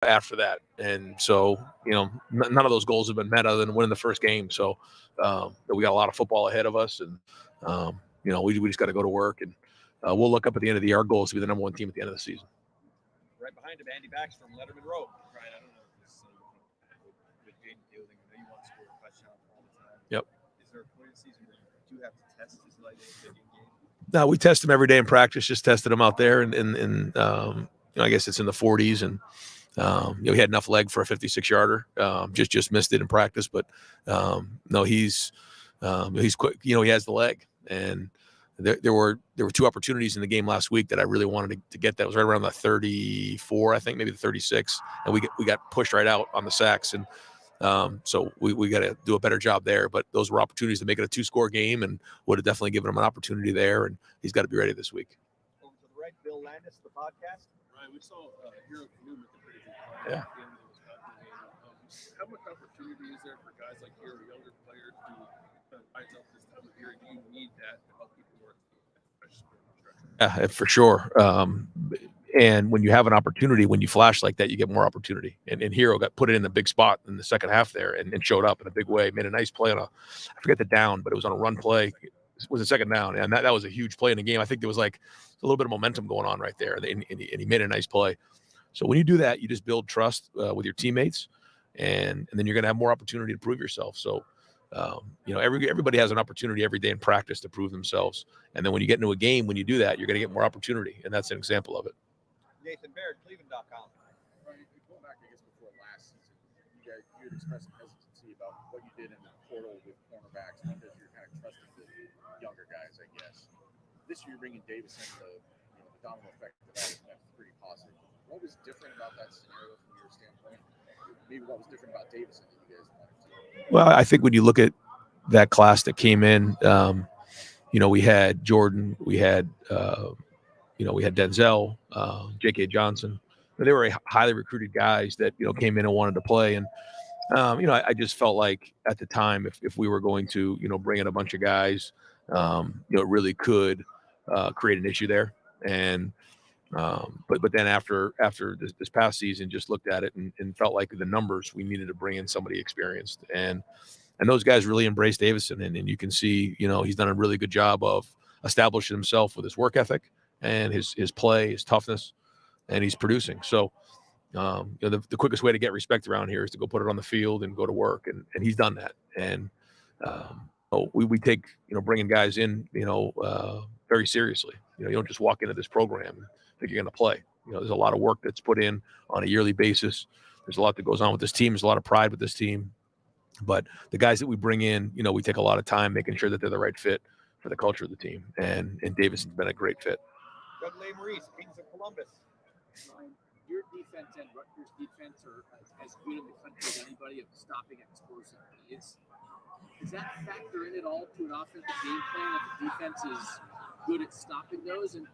after that. And so, none of those goals have been met other than winning the first game. So we got a lot of football ahead of us, and we just got to go to work, and we'll look up at the end of the year. Our goal is to be the number one team at the end of the season. Right behind him, Andy Baxter from Letterman Road. Right, I don't know if this with Jaden Fielding. I know you want to score a touchdown all the time. Yep. Is there a point in the season where you have to test his leg in game? No, we test him every day in practice. Just tested him out there, and I guess it's in the 40s, and he had enough leg for a 56-yarder. Just missed it in practice, but no, he's quick. He has the leg, and there were two opportunities in the game last week that I really wanted to get. That was right around the 34, I think, maybe the 36, and we got pushed right out on the sacks, and so we got to do a better job there. But those were opportunities to make it a 2-score game, and would have definitely given him an opportunity there. And he's got to be ready this week. Over to the right, Bill Landis, the podcast. Right, we saw Hero Canoe make a pretty good Yeah. play at the end of this game. How much opportunity is there for guys like Hero, younger players, to rise up this time of year? Do you need that to help people work? Yeah, for sure. And when you have an opportunity, when you flash like that, you get more opportunity. And Hero got put it in a big spot in the second half there, and showed up in a big way. Made a nice play on I forget the down, but it was on a run play. It was a second down, and that was a huge play in the game. I think there was like a little bit of momentum going on right there, and he made a nice play. So when you do that, you just build trust with your teammates, and then you're going to have more opportunity to prove yourself. So, everybody has an opportunity every day in practice to prove themselves. And then when you get into a game, when you do that, you're going to get more opportunity, and that's an example of it. Nathan Baird, Cleveland.com. Right, going back, I guess, before last season, you had expressed some hesitancy about what you did in the portal with cornerbacks because you're kind of trusting the younger guys, I guess. This year, bringing Davison, the domino effect of that is pretty positive. What was different about that scenario from your standpoint? Maybe what was different about Davison that you guys wanted to? Well, I think when you look at that class that came in, we had Jordan, we had we had Denzel, J.K. Johnson. They were highly recruited guys that came in and wanted to play, and I just felt like at the time, if we were going to bring in a bunch of guys, it really could create an issue there. And but then after this past season, just looked at it and felt like the numbers, we needed to bring in somebody experienced, and those guys really embraced Davison, and you can see he's done a really good job of establishing himself with his work ethic and his play, his toughness, and he's producing. So the quickest way to get respect around here is to go put it on the field and go to work, and he's done that. And we take bringing guys in very seriously. You don't just walk into this program and think you're going to play. There's a lot of work that's put in on a yearly basis. There's a lot that goes on with this team. There's a lot of pride with this team. But the guys that we bring in, we take a lot of time making sure that they're the right fit for the culture of the team. And Davison's been a great fit. Doug Maurice, Kings of Columbus. Your defense and Rutgers defense are as good in the country as anybody of stopping explosive plays. Does that factor in at all to an offensive game plan if the defense is good at stopping those? And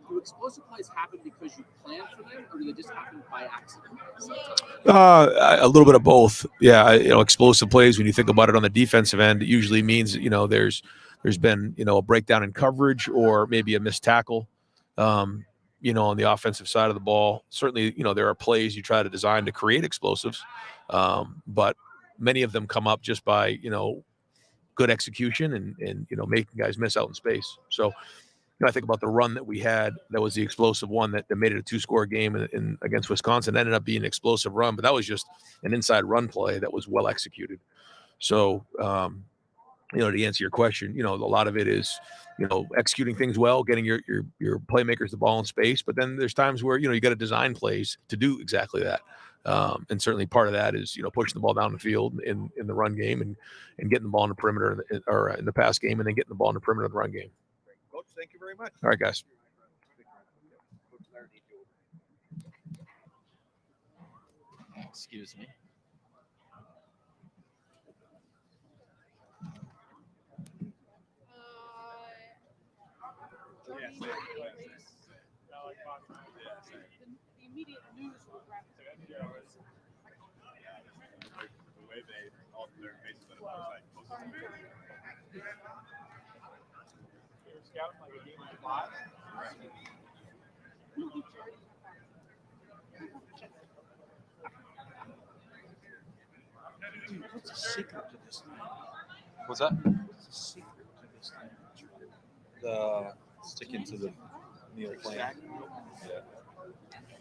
do explosive plays happen because you plan for them, or do they just happen by accident? A little bit of both. Yeah, explosive plays, when you think about it on the defensive end, it usually means there's been a breakdown in coverage or maybe a missed tackle. On the offensive side of the ball, certainly there are plays you try to design to create explosives, but many of them come up just by good execution and making guys miss out in space. So I think about the run that we had. That was the explosive one that made it a 2-score game in against Wisconsin. It ended up being an explosive run, but that was just an inside run play that was well executed. So, to answer your question, a lot of it is, executing things well, getting your playmakers the ball in space. But then there's times where, you got to design plays to do exactly that. And certainly part of that is, pushing the ball down the field in the run game and getting the ball in the perimeter or in the pass game, and then getting the ball in the perimeter of the run game. Coach, thank you very much. All right, guys. Excuse me. The immediate news will grab it. The way they all their faces on the website. You're scouting like a game of live. What's the secret to this thing? What's that? What's the secret to this thing? Sticking to the meal plan. Exactly.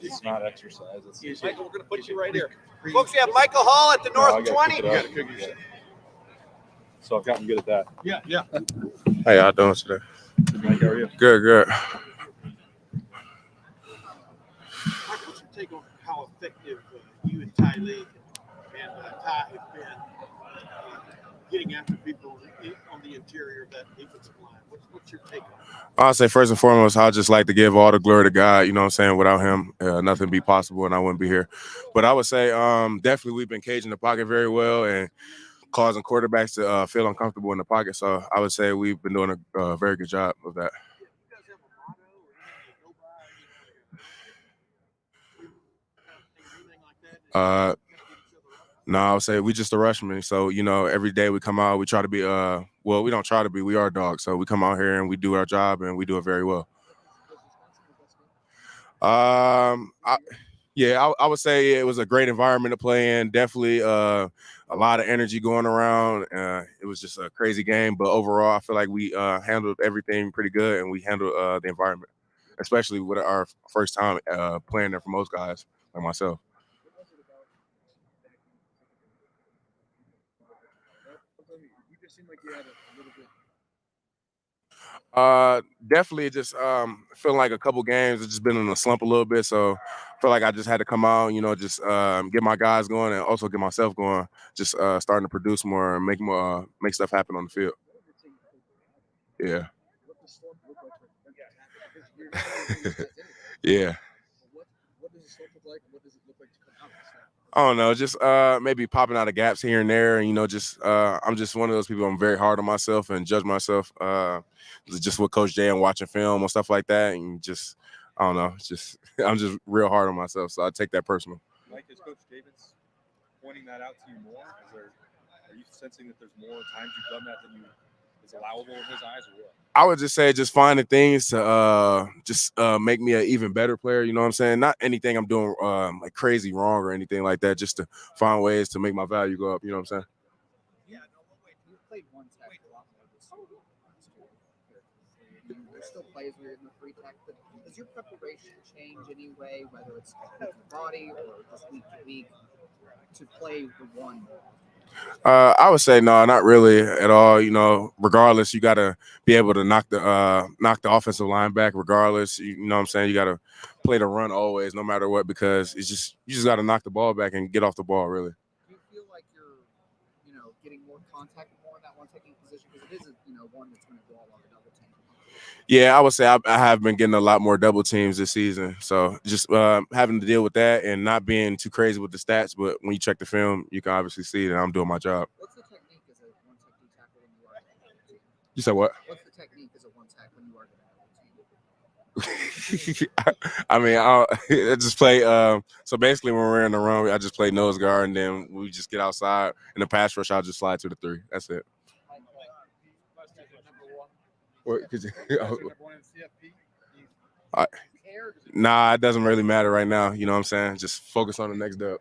It's not exercise. It's Michael, we're going to put you right here. Folks, we have Michael Hall at the No, I North gotta 20. cook it up. Yeah. So I've gotten good at that. Yeah. How y'all doing today? Mike, how are you? Good. Mike, what's your take on how effective you and Ty Lee and Ty have been getting after people on the interior of that defensive line? What's your take on it? I'll say first and foremost, I'd just like to give all the glory to God. You know what I'm saying? Without him, nothing would be possible and I wouldn't be here. But I would say definitely we've been caging the pocket very well and causing quarterbacks to feel uncomfortable in the pocket. So I would say we've been doing a very good job of that. You guys have a motto or anything like that? No, I would say we just a rushman. So, every day we come out, we try to be, we don't try to be, we are dogs. So we come out here and we do our job and we do it very well. I would say it was a great environment to play in. Definitely a lot of energy going around. It was just a crazy game. But overall, I feel like we handled everything pretty good and we handled the environment, especially with our first time playing there for most guys like myself. You just seemed like you had a little bit. Definitely just feeling like a couple games it's just been in a slump a little bit, so I feel like I just had to come out, just get my guys going and also get myself going, just starting to produce more and make stuff happen on the field. Yeah. What does slump look like? Yeah. What does the slump look like? And what does it look like to come out of the slump? I don't know, just maybe popping out of gaps here and there, and I'm just one of those people. I'm very hard on myself and judge myself, just with Coach Jay and watching film and stuff like that, and just I don't know, I'm just real hard on myself, so I take that personal. Mike, is Coach Davis pointing that out to you more? Are you sensing that there's more times you've done that than is allowable in his eyes, or what? I would just say just finding things to make me an even better player. You know what I'm saying? Not anything I'm doing like crazy wrong or anything like that. Just to find ways to make my value go up. You know what I'm saying? Yeah, no, wait. You played one tackle a lot more this year. There's still plays where you're in the free tackle. But does your preparation change anyway, whether it's with your body or just week to week, to play the one? I would say no, not really at all. Regardless, you got to be able to knock the offensive line back. Regardless, you know what I'm saying. You got to play the run always, no matter what, because you just got to knock the ball back and get off the ball. Really. Do you feel like you're, getting more contact more in that one taking position because it is one that's going to go a lot of double team? Yeah, I would say I have been getting a lot more double teams this season. So just having to deal with that and not being too crazy with the stats. But when you check the film, you can obviously see that I'm doing my job. What's the technique as a one technique tackle when you are getting double team? You said what? What's the technique as a one tackle when you are getting double team? I mean, I just play. So basically, when we're in the run, I just play nose guard, and then we just get outside. In the pass rush, I'll just slide to the 3. That's it. Nah, it doesn't really matter right now. You know what I'm saying? Just focus on the next dub.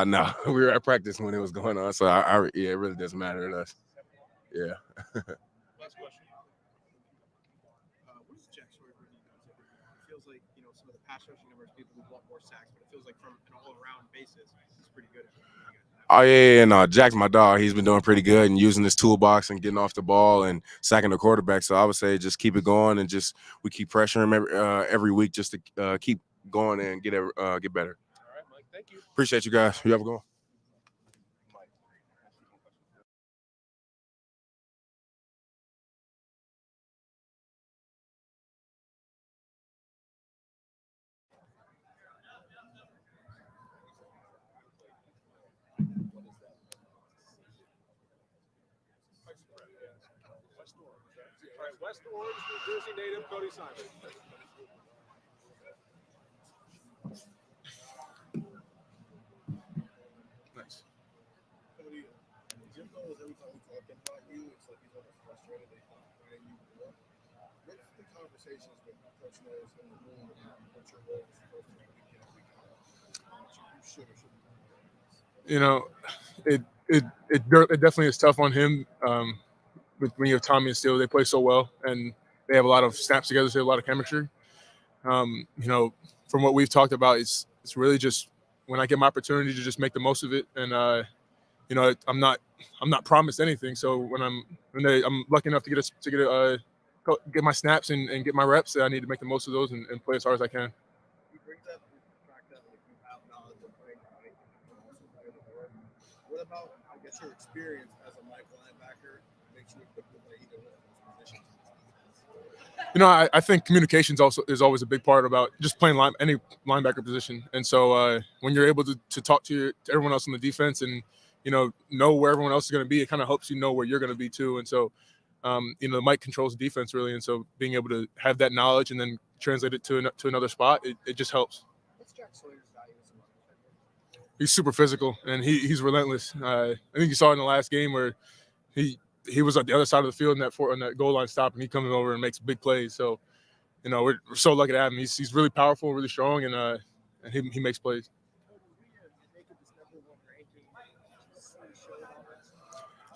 No, we were at practice when it was going on, so it really doesn't matter to us. Yeah. Last question. What is Jack's story for you guys? It feels like some of the pass rushing numbers, people would want more sacks, but it feels like from an all-around basis, he's pretty good at it. Oh, yeah, no, Jack's my dog. He's been doing pretty good and using his toolbox and getting off the ball and sacking the quarterback. So I would say just keep it going and we keep pressuring him every week just to keep going and get better. All right, Mike. Thank you. Appreciate you guys. You have a good one. All right, West Orange, New Jersey native Cody Simon. Nice. Cody, Jim knows every time we talk about you, it's like he's almost frustrated that he's not playing you more. What's the conversations with Coach Knowles in the room about what your role is supposed to be week in, week out? You should or shouldn't. it definitely is tough on him. When you have Tommy and Steele, they play so well, and they have a lot of snaps together, so they have a lot of chemistry. From what we've talked about, it's really just when I get my opportunity to just make the most of it, and I'm not promised anything. So when I'm lucky enough to get my snaps and get my reps, I need to make the most of those and play as hard as I can. You bring that fact that like you have knowledge of playing right, but also playing the board. What about I guess your experience as a linebacker makes you equipped to play either one of those positions? I think communications also is always a big part about just playing any linebacker position. And so when you're able to talk to everyone else on the defense and know where everyone else is going to be, it kind of helps you know where you're going to be too. And so Mike controls the defense really, and so being able to have that knowledge and then translate it to another spot, it just helps. What's Jack Sawyer's value as a linebacker? He's super physical and he's relentless. I think you saw in the last game where he was at the other side of the field on that goal line stop, and he comes over and makes big plays. So, we're so lucky to have him. He's really powerful, really strong, and he makes plays.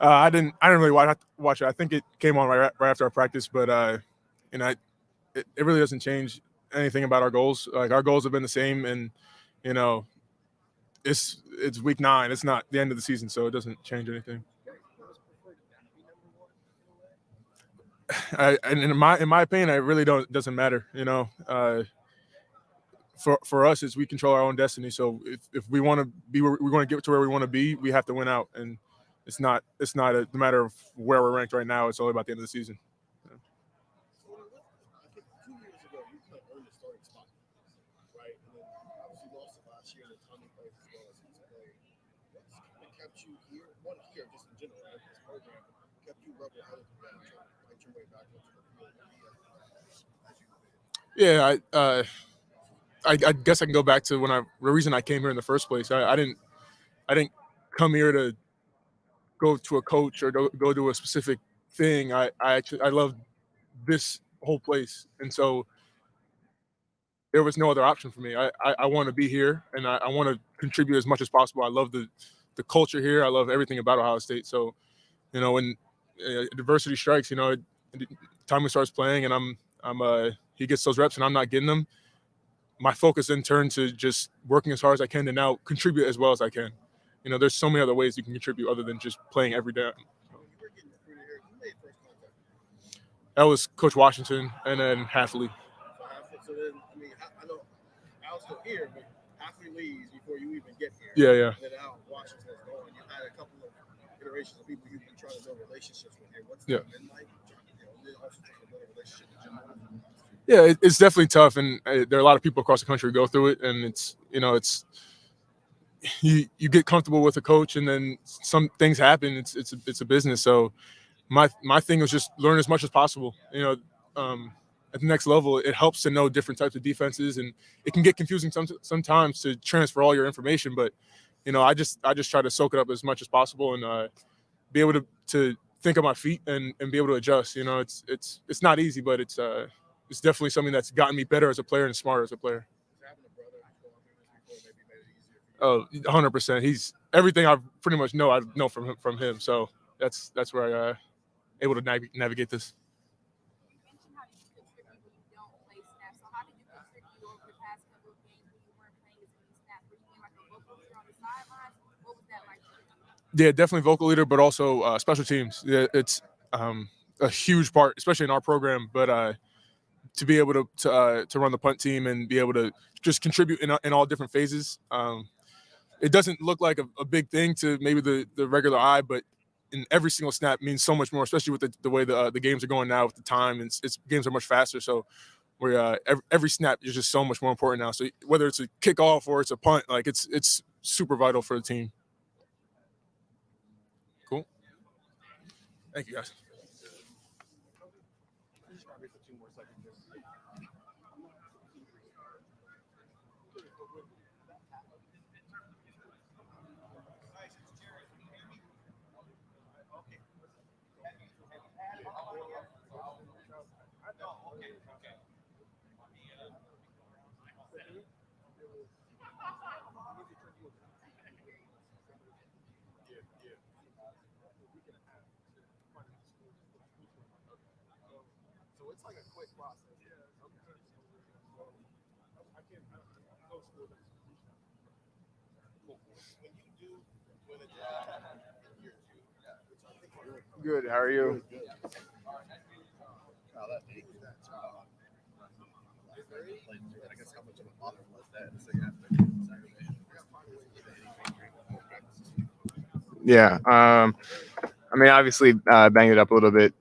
I didn't really watch it. I think it came on right after our practice, but it really doesn't change anything about our goals. Like our goals have been the same, and it's week 9. It's not the end of the season, so it doesn't change anything. In my opinion, it really doesn't matter. For us, we control our own destiny. So if we want to be, we're going to get to where we want to be. We have to win out, and it's not a matter of where we're ranked right now. It's only about the end of the season. I think 2 years ago you could have earned the starting spot, right? And then obviously lost it last year, and Tommy plays as well as he's played. What's kind of kept you here? One here, just in general, right? This program kept you level-headed to trying to fight your way back into the field as you did. Yeah, I guess I can go back to the reason I came here in the first place. I didn't come here to go to a coach or go to a specific thing. I love this whole place, and so there was no other option for me. I want to be here, and I want to contribute as much as possible. I love the culture here. I love everything about Ohio State. So, when adversity strikes, Tommy starts playing, and he gets those reps, and I'm not getting them. My focus then turned to just working as hard as I can to now contribute as well as I can. There's so many other ways you can contribute other than just playing every day. That was Coach Washington and then Halfley. So then, I know Al's still here, but Halfley leaves before you even get here. Yeah. And then Al Washington is going. You had a couple of iterations of people you've been trying to build relationships with here. What's that been like? Also trying to build a relationship with Jim. Yeah, it's definitely tough, and there are a lot of people across the country who go through it, and it's you get comfortable with a coach, and then some things happen. It's a business, so my thing was just learn as much as possible. At the next level, it helps to know different types of defenses, and it can get confusing sometimes to transfer all your information. But I just try to soak it up as much as possible and be able to think on my feet and be able to adjust. It's not easy, but it's definitely something that's gotten me better as a player and smarter as a player. Oh, 100%. He's everything I pretty much know. I know from him. So that's where I able to navigate this. You mentioned how you contribute when you don't play snaps. So how did you contribute over the past couple of games when you weren't playing as many snaps? Were you being like a vocal leader on the sidelines? What was that like for you? Yeah, definitely vocal leader, but also special teams. Yeah, it's a huge part, especially in our program. But to be able to run the punt team and be able to just contribute in all different phases. It doesn't look like a big thing to maybe the regular eye, but in every single snap means so much more, especially with the way the games are going now with the time, and games are much faster. So we're every snap is just so much more important now. So whether it's a kickoff or it's a punt, like it's super vital for the team. Cool. Thank you, guys. So it's like a quick process. When you do win a job, Good. How are you? I guess how much of a bother was that in the second half of Saturday? Yeah. I mean, obviously, banged it up a little bit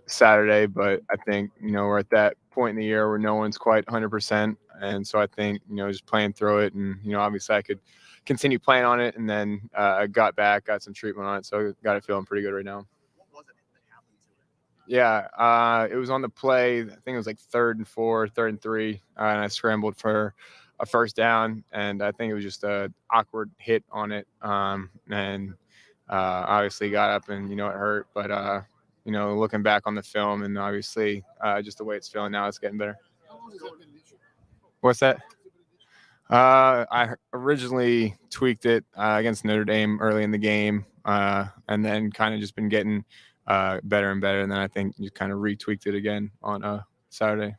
Saturday, but I think we're at that point in the year where no one's quite 100%, and so I think just playing through it, and obviously I could continue playing on it, and then I got some treatment on it, so I got it feeling pretty good right now. What was it that happened to it? Yeah, it was on the play. I think it was like 3rd and 4, 3rd and 3, and I scrambled for a first down, and I think it was just a awkward hit on it, and obviously got up and it hurt, but looking back on the film and obviously just the way it's feeling now, it's getting better. What's that? I originally tweaked it against Notre Dame early in the game, and then kind of just been getting better and better, and then I think you kind of retweaked it again on Saturday.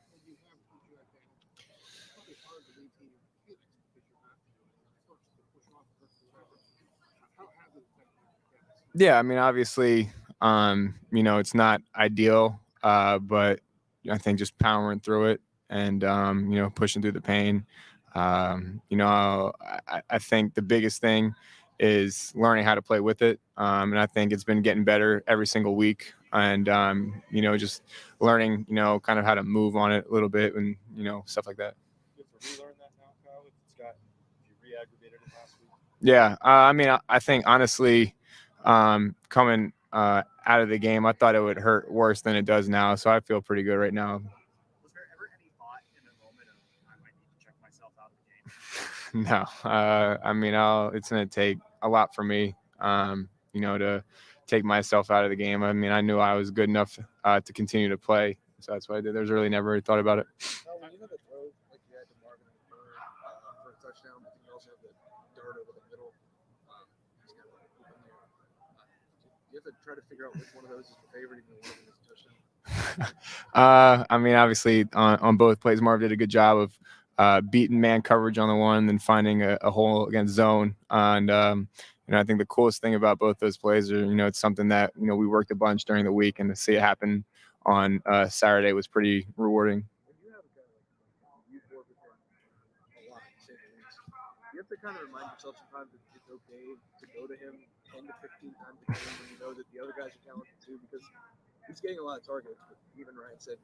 Yeah, I mean, obviously, it's not ideal, but I think just powering through it and, pushing through the pain. I think the biggest thing is learning how to play with it. And I think it's been getting better every single week. And, just learning, kind of how to move on it a little bit and, stuff like that. You have to relearn that now, Kyle. You re-aggravated it last week. Yeah, I mean, I think honestly, coming out of the game, I thought it would hurt worse than it does now. So I feel pretty good right now. Was there ever any thought in a moment of I might need to check myself out of the game? No, I mean, it's going to take a lot for me, to take myself out of the game. I mean, I knew I was good enough to continue to play. So that's what I did. There's really never really thought about it. When you have a throw like you had to Marvin for a touchdown, but you also have the dart over the middle. He's got a hoop in there. You have to try to figure out which one of those is your favorite, even one of them is a touchdown. I mean, obviously, on both plays, Marv did a good job of beating man coverage on the one, then finding a hole against zone. And I think the coolest thing about both those plays are, it's something that we worked a bunch during the week, and to see it happen on Saturday was pretty rewarding. When you have a guy like you've worked with him a lot, to say the least, you have to kind of remind yourself sometimes that it's okay to go to him 10 to 15 times a game when you know that the other guys are talented too, because he's getting a lot of targets. But even Ryan said,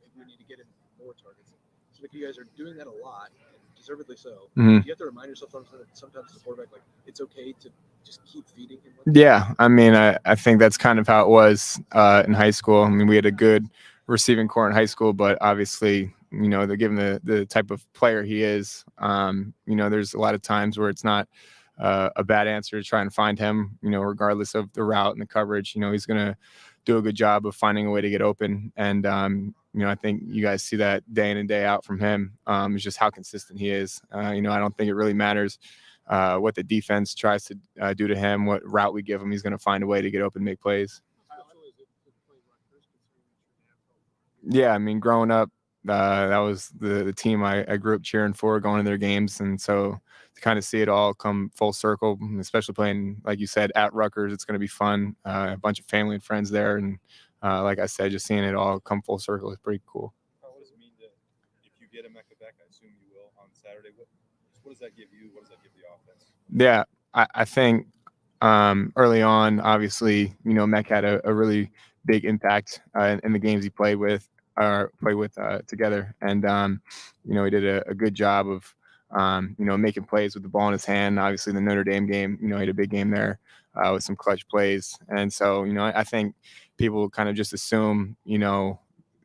maybe we need to get him more targets. So like you guys are doing that a lot, and deservedly so. Mm-hmm. You have to remind yourself sometimes as a quarterback, like it's okay to just keep feeding him. Yeah, I mean, I think that's kind of how it was in high school. I mean, we had a good receiving core in high school, but obviously, they're given the type of player he is. There's a lot of times where it's not a bad answer to try and find him. Regardless of the route and the coverage, he's gonna do a good job of finding a way to get open. And I think you guys see that day in and day out from him. It's just how consistent he is. I don't think it really matters what the defense tries to do to him, what route we give him. He's going to find a way to get open and make plays. Yeah, I mean, growing up, that was the team I grew up cheering for, going to their games. And so to kind of see it all come full circle, especially playing, like you said, at Rutgers, it's going to be fun. A bunch of family and friends there. And like I said, just seeing it all come full circle is pretty cool. What does it mean if you get Emeka back? I assume you will on Saturday. What does that give you? What does that give the offense? Yeah, I think early on, obviously, Mech had a really big impact in the games he played with together. And, he did a good job of, making plays with the ball in his hand. Obviously, the Notre Dame game, he had a big game there with some clutch plays. And so, I think people kind of just assume,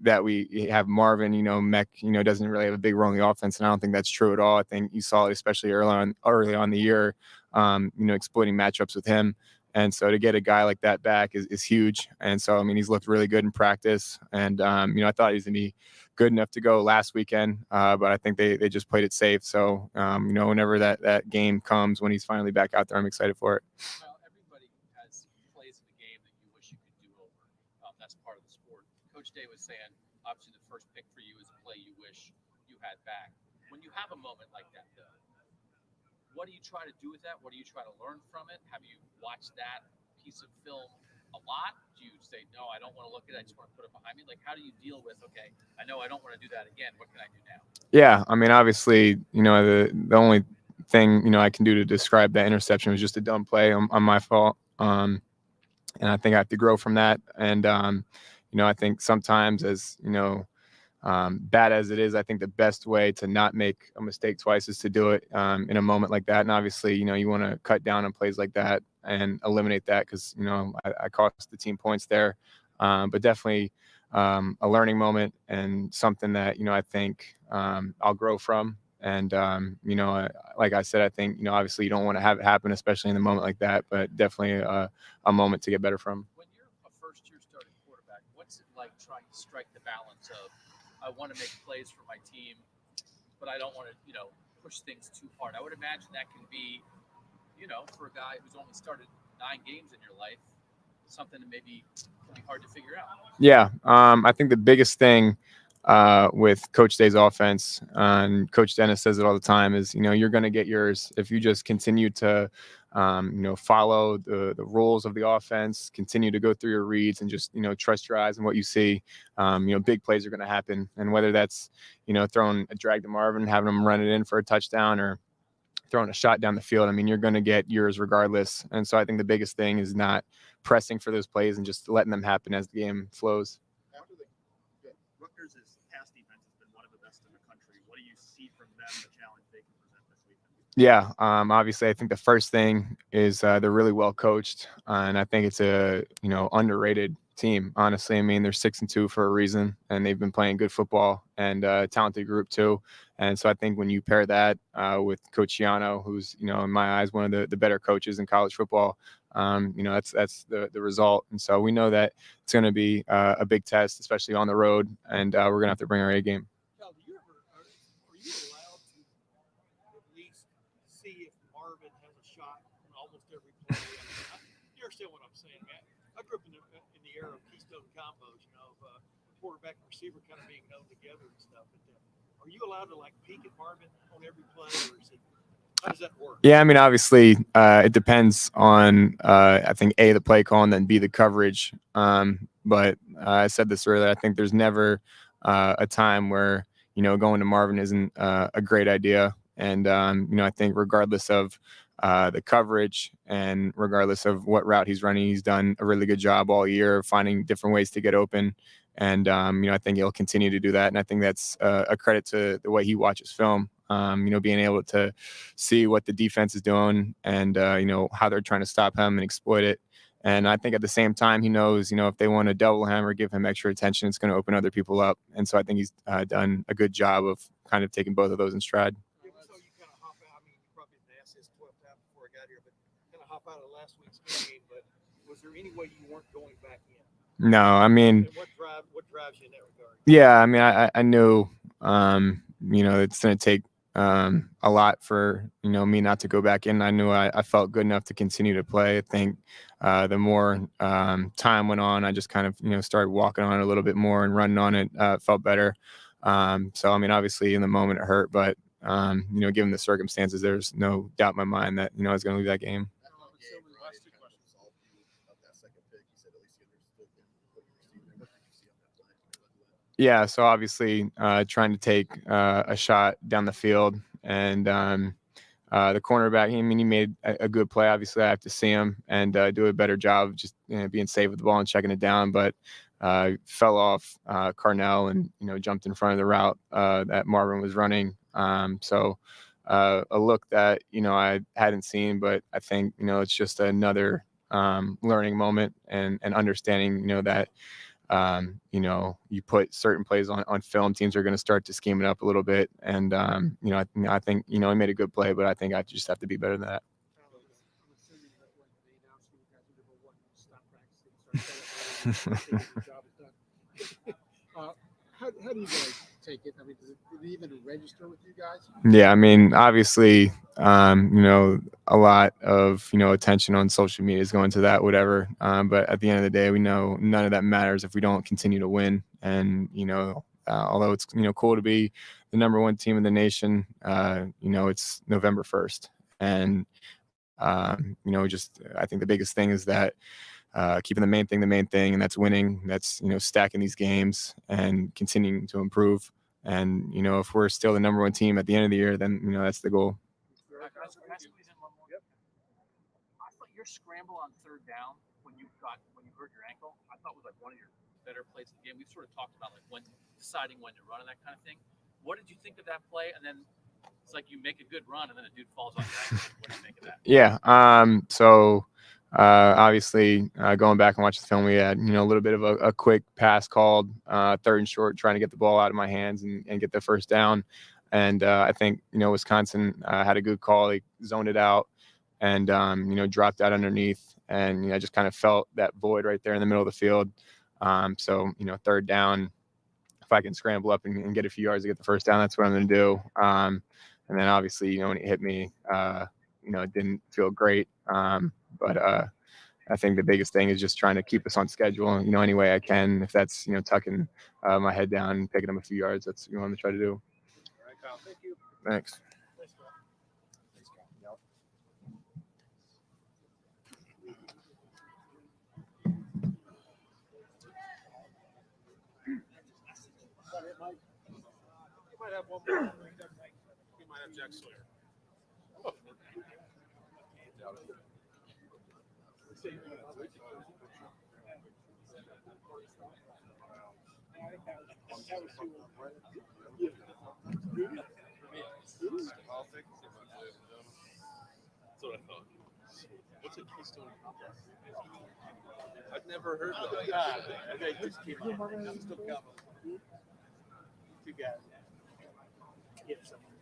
that we have Marvin, Mech, doesn't really have a big role in the offense. And I don't think that's true at all. I think you saw it, especially early on the year, exploiting matchups with him. And so to get a guy like that back is huge. And so, I mean, he's looked really good in practice. And, I thought he was going to be good enough to go last weekend, but I think they just played it safe. So, whenever that game comes, when he's finally back out there, I'm excited for it. Well, everybody have a moment like that, though, what do you try to do with that? What do you try to learn from it? Have you watched that piece of film a lot? Do you say, no, I don't want to look at it, I just want to put it behind me? Like, how do you deal with, okay, I know I don't want to do that again. What can I do now? Yeah, I mean, obviously, the only thing I can do to describe that interception was just a dumb play on my fault, and I think I have to grow from that. And I think sometimes, as bad as it is, I think the best way to not make a mistake twice is to do it in a moment like that. And obviously, you want to cut down on plays like that and eliminate that because I cost the team points there, but definitely. A learning moment and something that I think I'll grow from. And like I said, I think obviously you don't want to have it happen, especially in a moment like that. But definitely a moment to get better from. When you're a first-year starting quarterback, what's it like trying to strike the balance of I want to make plays for my team, but I don't want to push things too hard? I would imagine that can be for a guy who's only started 9 games in your life, something that maybe can be hard to figure out. Yeah, I think the biggest thing with Coach Day's offense, and Coach Dennis says it all the time, is you're going to get yours if you just continue to follow the rules of the offense, continue to go through your reads, and just trust your eyes and what you see. Big plays are going to happen, and whether that's throwing a drag to Marvin, having him run it in for a touchdown, or throwing a shot down the field, I mean, you're going to get yours regardless. And so I think the biggest thing is not pressing for those plays and just letting them happen as the game flows. Rutgers' pass defense has been one of the best in the country. What do you see from them, the challenge they can present this weekend? Yeah, obviously, I think the first thing is they're really well coached, and I think it's a underrated team. Honestly, I mean, they're 6-2 for a reason, and they've been playing good football and a talented group too. And so I think when you pair that with Coach Ciano, who's in my eyes one of the better coaches in college football, that's the result. And so we know that it's going to be a big test, especially on the road, and we're going to have to bring our A game. Cal, are you allowed to at least see if Marvin has a shot in almost every play? You understand what I'm saying, man? I grew up in the era of Keystone combos, of quarterback and receiver kind of being known together and stuff. But, are you allowed to peek at Marvin on every play, or is it? How does that work? Yeah, I mean, obviously, it depends on, I think, A, the play call, and then B, the coverage. But I said this earlier, I think there's never a time where, going to Marvin isn't a great idea. And, I think regardless of the coverage and regardless of what route he's running, he's done a really good job all year of finding different ways to get open. And, I think he'll continue to do that. And I think that's a credit to the way he watches film. Being able to see what the defense is doing and, how they're trying to stop him and exploit it. And I think at the same time, he knows, if they want to double him or give him extra attention, it's going to open other people up. And so I think he's done a good job of kind of taking both of those in stride. So you kind of hop out. I mean, you probably didn't ask this 12 times before I got here, but kind of hop out of last week's game. But was there any way you weren't going back in? No, I mean, and what drives you in that regard? Yeah, I mean, I knew, it's going to take a lot for, me not to go back in. I knew I felt good enough to continue to play. I think the more time went on, I just kind of, started walking on it a little bit more and running on it, felt better. So, I mean, obviously in the moment it hurt, but, given the circumstances, there's no doubt in my mind that, I was going to lose that game. Yeah, so obviously trying to take a shot down the field, and the cornerback, I mean, he made a good play. Obviously, I have to see him and do a better job of just being safe with the ball and checking it down, but fell off Carnell and, jumped in front of the route that Marvin was running. So a look that, I hadn't seen, but I think, it's just another learning moment and understanding, that you put certain plays on film, teams are going to start to scheme it up a little bit. And, I think, he made a good play, but I think I just have to be better than that. How do you guys take it? I mean, did it even register with you guys? Yeah, I mean, obviously, a lot of, attention on social media is going to that, whatever. But at the end of the day, we know none of that matters if we don't continue to win. And, although it's cool to be the #1 team in the nation, it's November 1st, and just I think the biggest thing is that keeping the main thing, and that's winning. That's stacking these games and continuing to improve. And if we're still the #1 team at the end of the year, then that's the goal. Can I squeeze in one more? Yep. I thought your scramble on 3rd down when you hurt your ankle, I thought was like one of your better plays in the game. We've sort of talked about like when deciding when to run and that kind of thing. What did you think of that play? And then it's like you make a good run and then a dude falls on your ankle. What do you think of that? Yeah. So obviously going back and watching the film, we had a little bit of a quick pass called 3rd and short, trying to get the ball out of my hands and get the 1st down. And I think Wisconsin had a good call. They zoned it out and dropped out underneath, and I just kind of felt that void right there in the middle of the field. So 3rd down, if I can scramble up and get a few yards to get the 1st down, that's what I'm going to do. And then obviously when it hit me, it didn't feel great. But I think the biggest thing is just trying to keep us on schedule, any way I can. If that's, tucking my head down and picking up a few yards, that's what I'm going to try to do. All right, Kyle. Thank you. Thanks. You might have one more. You might have Jack Sawyer. That's what I thought. What's a Keystone Complex? I've never heard of that. Okay, just keep on. I'm still coming. You got it. Get someone.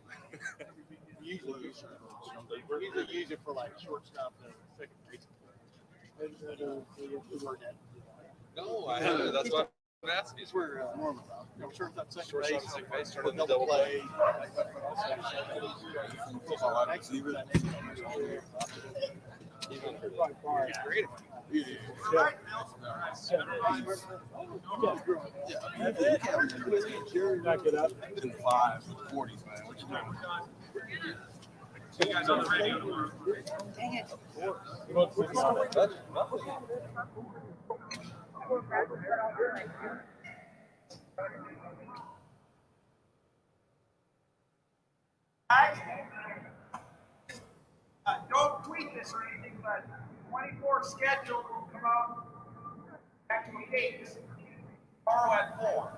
Usually use it for like shortstop and second base. No, I haven't. That's what I'm asking. It's where Norman. I'm sure if that's second base. Second base turned into double play. Back it up. In the 5s, 40s, man. What you doing? You guys on the radio? Dang it. Don't tweet this or anything, but 24 schedule will come out after we hate tomorrow at 4.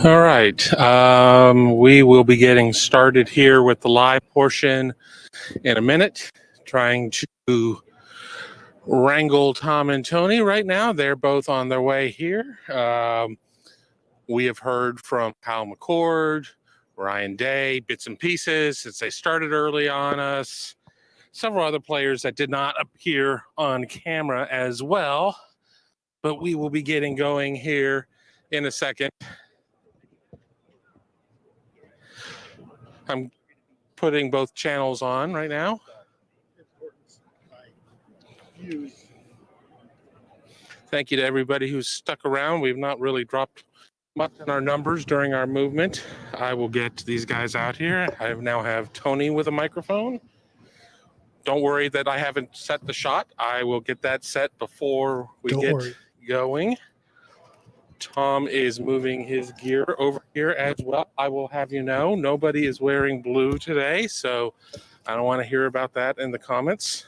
All right. We will be getting started here with the live portion in a minute, trying to wrangle Tom and Tony right now. They're both on their way here. We have heard from Kyle McCord, Ryan Day, bits and pieces since they started early on us. Several other players that did not appear on camera as well. But we will be getting going here in a second. I'm putting both channels on right now. Thank you to everybody who's stuck around. We've not really dropped much in our numbers during our movement. I will get these guys out here. I now have Tony with a microphone. Don't worry that I haven't set the shot. I will get that set before we get going. Tom is moving his gear over here as well. I will have you know, nobody is wearing blue today, so I don't want to hear about that in the comments.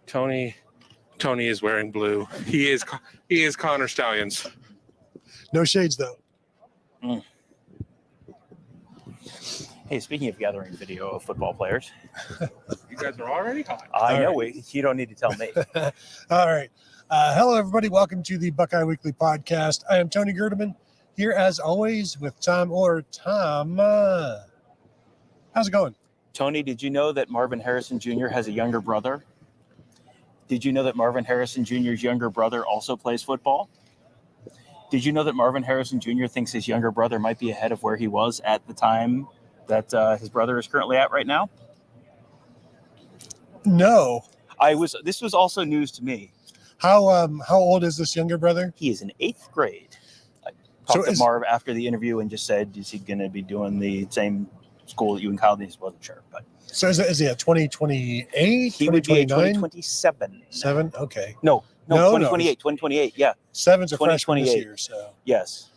Tony is wearing blue. He is Connor Stallions. No shades though. Hey, speaking of gathering video of football players, you guys are already hot. I know. You don't need to tell me. All right. Hello, everybody. Welcome to the Buckeye Weekly Podcast. I am Tony Gerdeman, here as always with Tom Orr. Tom, how's it going? Tony, did you know that Marvin Harrison Jr. has a younger brother? Did you know that Marvin Harrison Jr.'s younger brother also plays football? Did you know that Marvin Harrison Jr. thinks his younger brother might be ahead of where he was at the time that his brother is currently at right now? No. This was also news to me. How old is this younger brother? He is in 8th grade. I talked to Marv after the interview and just said, is he going to be doing the same school that you and Kyle did? He wasn't sure. But so is he at 2028? He would be at 2027. 7? Okay. No, 2028. 2028, yeah. 7's a freshman this year, so. Yes.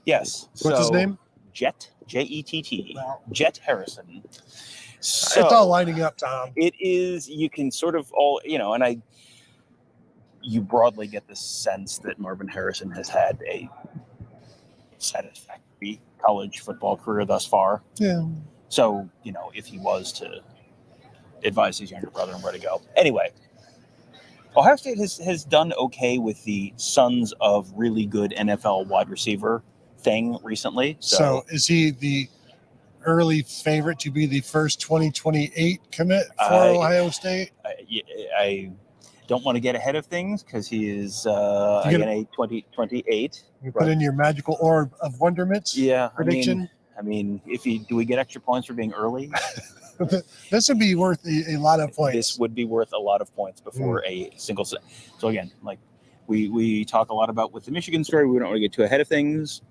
Yes. What's his name? Jet, J-E-T-T. Jet Harrison. So, it's all lining up, Tom. It is. You can sort of all, and you broadly get the sense that Marvin Harrison has had a satisfactory college football career thus far. Yeah. So, if he was to advise his younger brother on where to go. Anyway, Ohio State has done okay with the sons of really good NFL wide receiver thing recently. So is he the early favorite to be the first 2028 commit for Ohio State? I don't want to get ahead of things because he is again a 2028. You put in your magical orb of wonderment. Yeah, prediction. I mean, do we get extra points for being early? This would be worth a lot of points. This would be worth a lot of points before a single set. So again, like we talk a lot about with the Michigan story, we don't want to get too ahead of things.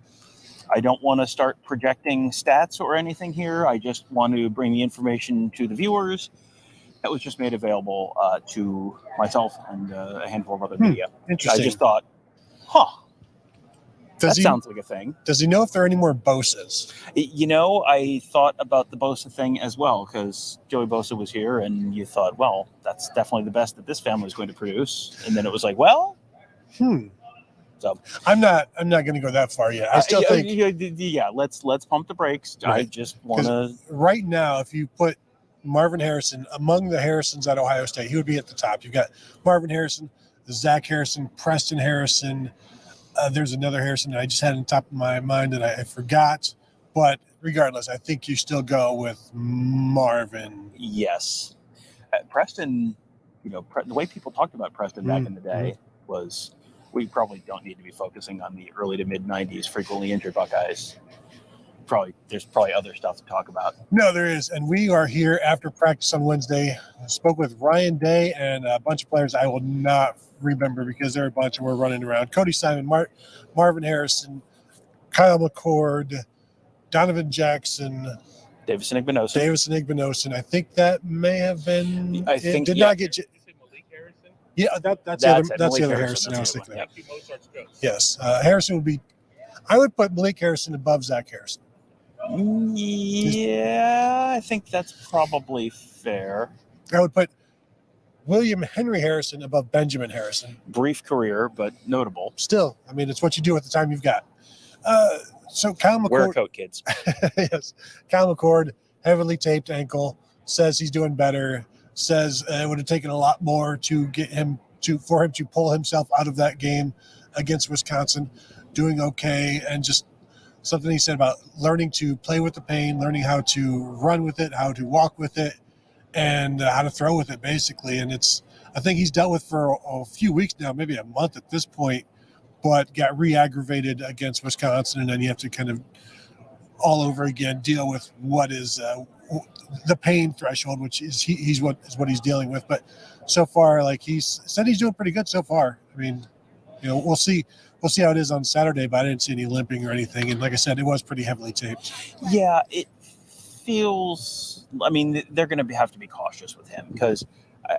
I don't want to start projecting stats or anything here. I just want to bring the information to the viewers that was just made available to myself and a handful of other media. Interesting. I just thought, sounds like a thing. Does he know if there are any more Bosas? I thought about the Bosa thing as well because Joey Bosa was here and you thought, well, that's definitely the best that this family is going to produce. And then it was like, well, So I'm not going to go that far yet. I still think, let's pump the brakes. Right. I just want to. Right now, if you put Marvin Harrison among the Harrisons at Ohio State, he would be at the top. You've got Marvin Harrison, Zach Harrison, Preston Harrison. There's another Harrison that I just had on top of my mind that I forgot. But regardless, I think you still go with Marvin. Yes. Preston, the way people talked about Preston back in the day was we probably don't need to be focusing on the early to mid 90s frequently injured Buckeyes. There's probably other stuff to talk about. No, there is. And we are here after practice on Wednesday. I spoke with Ryan Day and a bunch of players I will not remember because there are a bunch and we're running around. Cody Simon, Marvin Harrison, Kyle McCord, Donovan Jackson, Davison Igbinosun. I think that may have been. I think not get. Yeah, that's the other Harrison I was thinking of. Yes, Harrison would be. I would put Malik Harrison above Zach Harrison. Yeah, I think that's probably fair. I would put William Henry Harrison above Benjamin Harrison. Brief career, but notable. Still, I mean, it's what you do with the time you've got. So Kyle McCord. Wear a coat, kids. Yes. Kyle McCord, heavily taped ankle, says he's doing better, says it would have taken a lot more to get him for him to pull himself out of that game against Wisconsin, doing okay, and just something he said about learning to play with the pain, learning how to run with it, how to walk with it, and how to throw with it, basically. And I think he's dealt with for a few weeks now, maybe a month at this point, but got re-aggravated against Wisconsin, and then you have to kind of all over again deal with what is the pain threshold, which is what he's dealing with. But so far, like he's said, he's doing pretty good so far. I mean, we'll see how it is on Saturday, but I didn't see any limping or anything. And like I said, it was pretty heavily taped. Yeah, it feels. I mean, they're going to have to be cautious with him because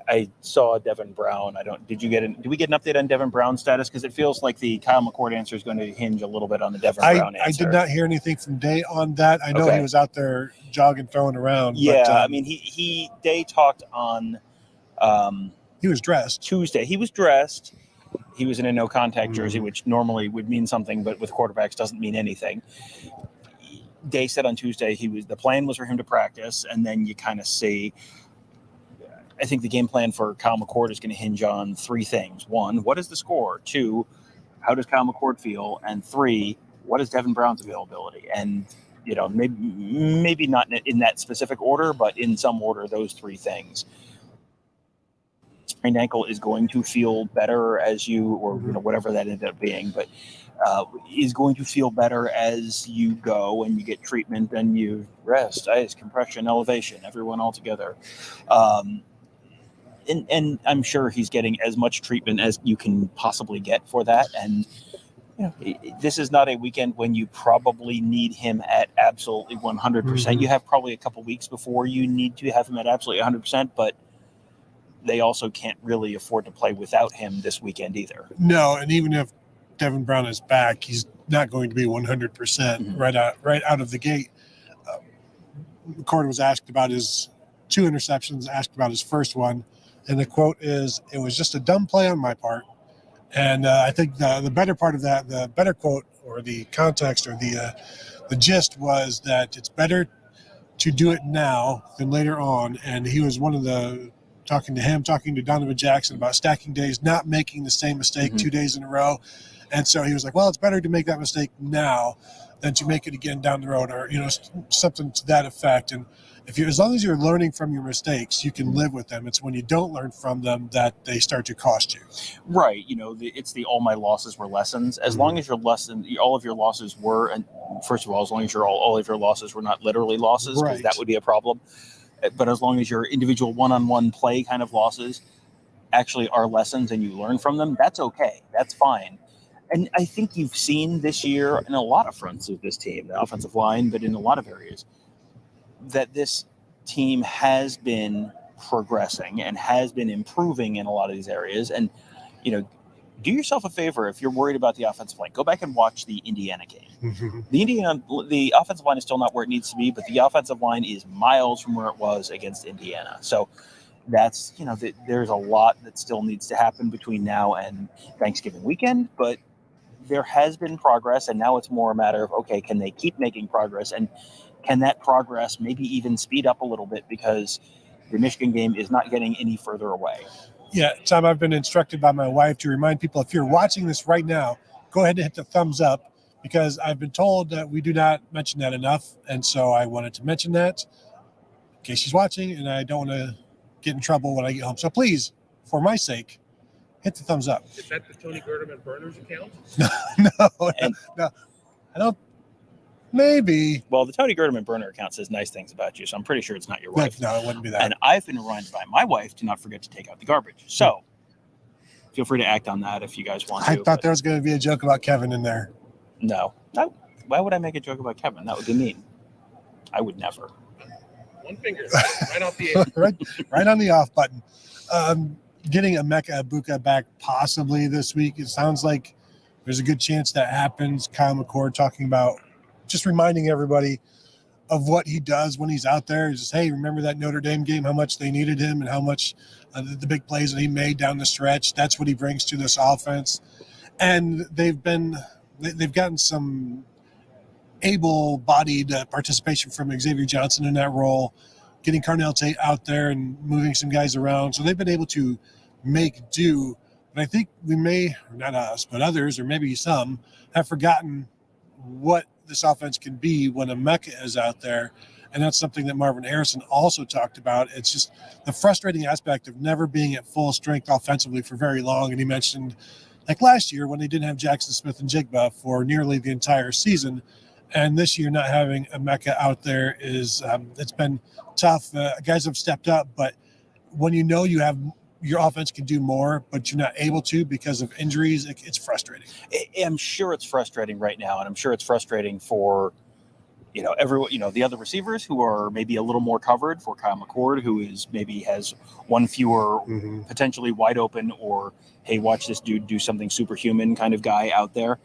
I saw Devin Brown. Did we get an update on Devin Brown's status? Because it feels like the Kyle McCord answer is going to hinge a little bit on the Devin Brown answer. I did not hear anything from Day on that. I know he was out there jogging, throwing around. Yeah, but, I mean, Day talked on. He was dressed Tuesday. He was dressed. He was in a no contact jersey, which normally would mean something, but with quarterbacks doesn't mean anything. Day said on Tuesday the plan was for him to practice, and then you kind of see. I think the game plan for Kyle McCord is going to hinge on three things. One, what is the score? Two, how does Kyle McCord feel? And three, what is Devin Brown's availability? And, maybe not in that specific order, but in some order, those three things. Sprained ankle is going to feel better as or whatever that ended up being, but is going to feel better as you go and you get treatment and you rest, ice, compression, elevation, everyone all together. And I'm sure he's getting as much treatment as you can possibly get for that. And this is not a weekend when you probably need him at absolutely 100%. You have probably a couple weeks before you need to have him at absolutely 100%, but they also can't really afford to play without him this weekend either. No, and even if Devin Brown is back, he's not going to be 100% right out of the gate. McCord was asked about his 2 interceptions, asked about his first one, and the quote is, "It was just a dumb play on my part." And I think the better part of that, the better quote or the context or the gist was that it's better to do it now than later on. And he was one of the talking to Donovan Jackson about stacking days, not making the same mistake 2 days in a row. And so he was like, well, it's better to make that mistake now than to make it again down the road, or something to that effect. And as long as you're learning from your mistakes, you can live with them. It's when you don't learn from them that they start to cost you. Right. It's all my losses were lessons. As long as all of your losses were, and first of all, as long as all of your losses were not literally losses, because that would be a problem. But as long as your individual one-on-one play kind of losses actually are lessons and you learn from them, that's okay. That's fine. And I think you've seen this year in a lot of fronts of this team, the offensive line, but in a lot of areas, that this team has been progressing and has been improving in a lot of these areas. And, do yourself a favor if you're worried about the offensive line. Go back and watch the Indiana game. The offensive line is still not where it needs to be, but the offensive line is miles from where it was against Indiana. So that's, there's a lot that still needs to happen between now and Thanksgiving weekend, but there has been progress, and now it's more a matter of, okay, can they keep making progress, and can that progress maybe even speed up a little bit, because the Michigan game is not getting any further away. Yeah, Tom, I've been instructed by my wife to remind people, if you're watching this right now, go ahead and hit the thumbs up, because I've been told that we do not mention that enough, and so I wanted to mention that in case she's watching, and I don't want to get in trouble when I get home. So please, for my sake, hit the thumbs up. Is that the Tony Gerdeman Burners account? No. I don't. Maybe. Well, the Tony Gerdeman burner account says nice things about you, so I'm pretty sure it's not your wife. No, it wouldn't be that. And I've been reminded by my wife to not forget to take out the garbage. So feel free to act on that if you guys want to. I thought there was going to be a joke about Kevin in there. No. Why would I make a joke about Kevin? That would be mean. I would never. One finger, right off the air. right on the off button. Getting Emeka Egbuka back possibly this week. It sounds like there's a good chance that happens. Kyle McCord talking about just reminding everybody of what he does when he's out there. He's just, hey, remember that Notre Dame game, how much they needed him and how much the big plays that he made down the stretch. That's what he brings to this offense. And they've gotten some able-bodied participation from Xavier Johnson in that role, getting Carnell Tate out there and moving some guys around. So they've been able to make do. But I think we may, not us, but others, or maybe some, have forgotten what this offense can be when Emeka is out there. And that's something that Marvin Harrison also talked about. It's just the frustrating aspect of never being at full strength offensively for very long. And he mentioned, like last year when they didn't have Jackson Smith and Jigba for nearly the entire season, and this year not having Emeka out there is it's been tough. Guys have stepped up, but when you know you have your offense can do more, but you're not able to because of injuries, it's frustrating. I'm sure it's frustrating right now, and I'm sure it's frustrating for everyone, the other receivers who are maybe a little more covered, for Kyle McCord, who is maybe has one fewer potentially wide open or, hey, watch this dude do something superhuman kind of guy out there.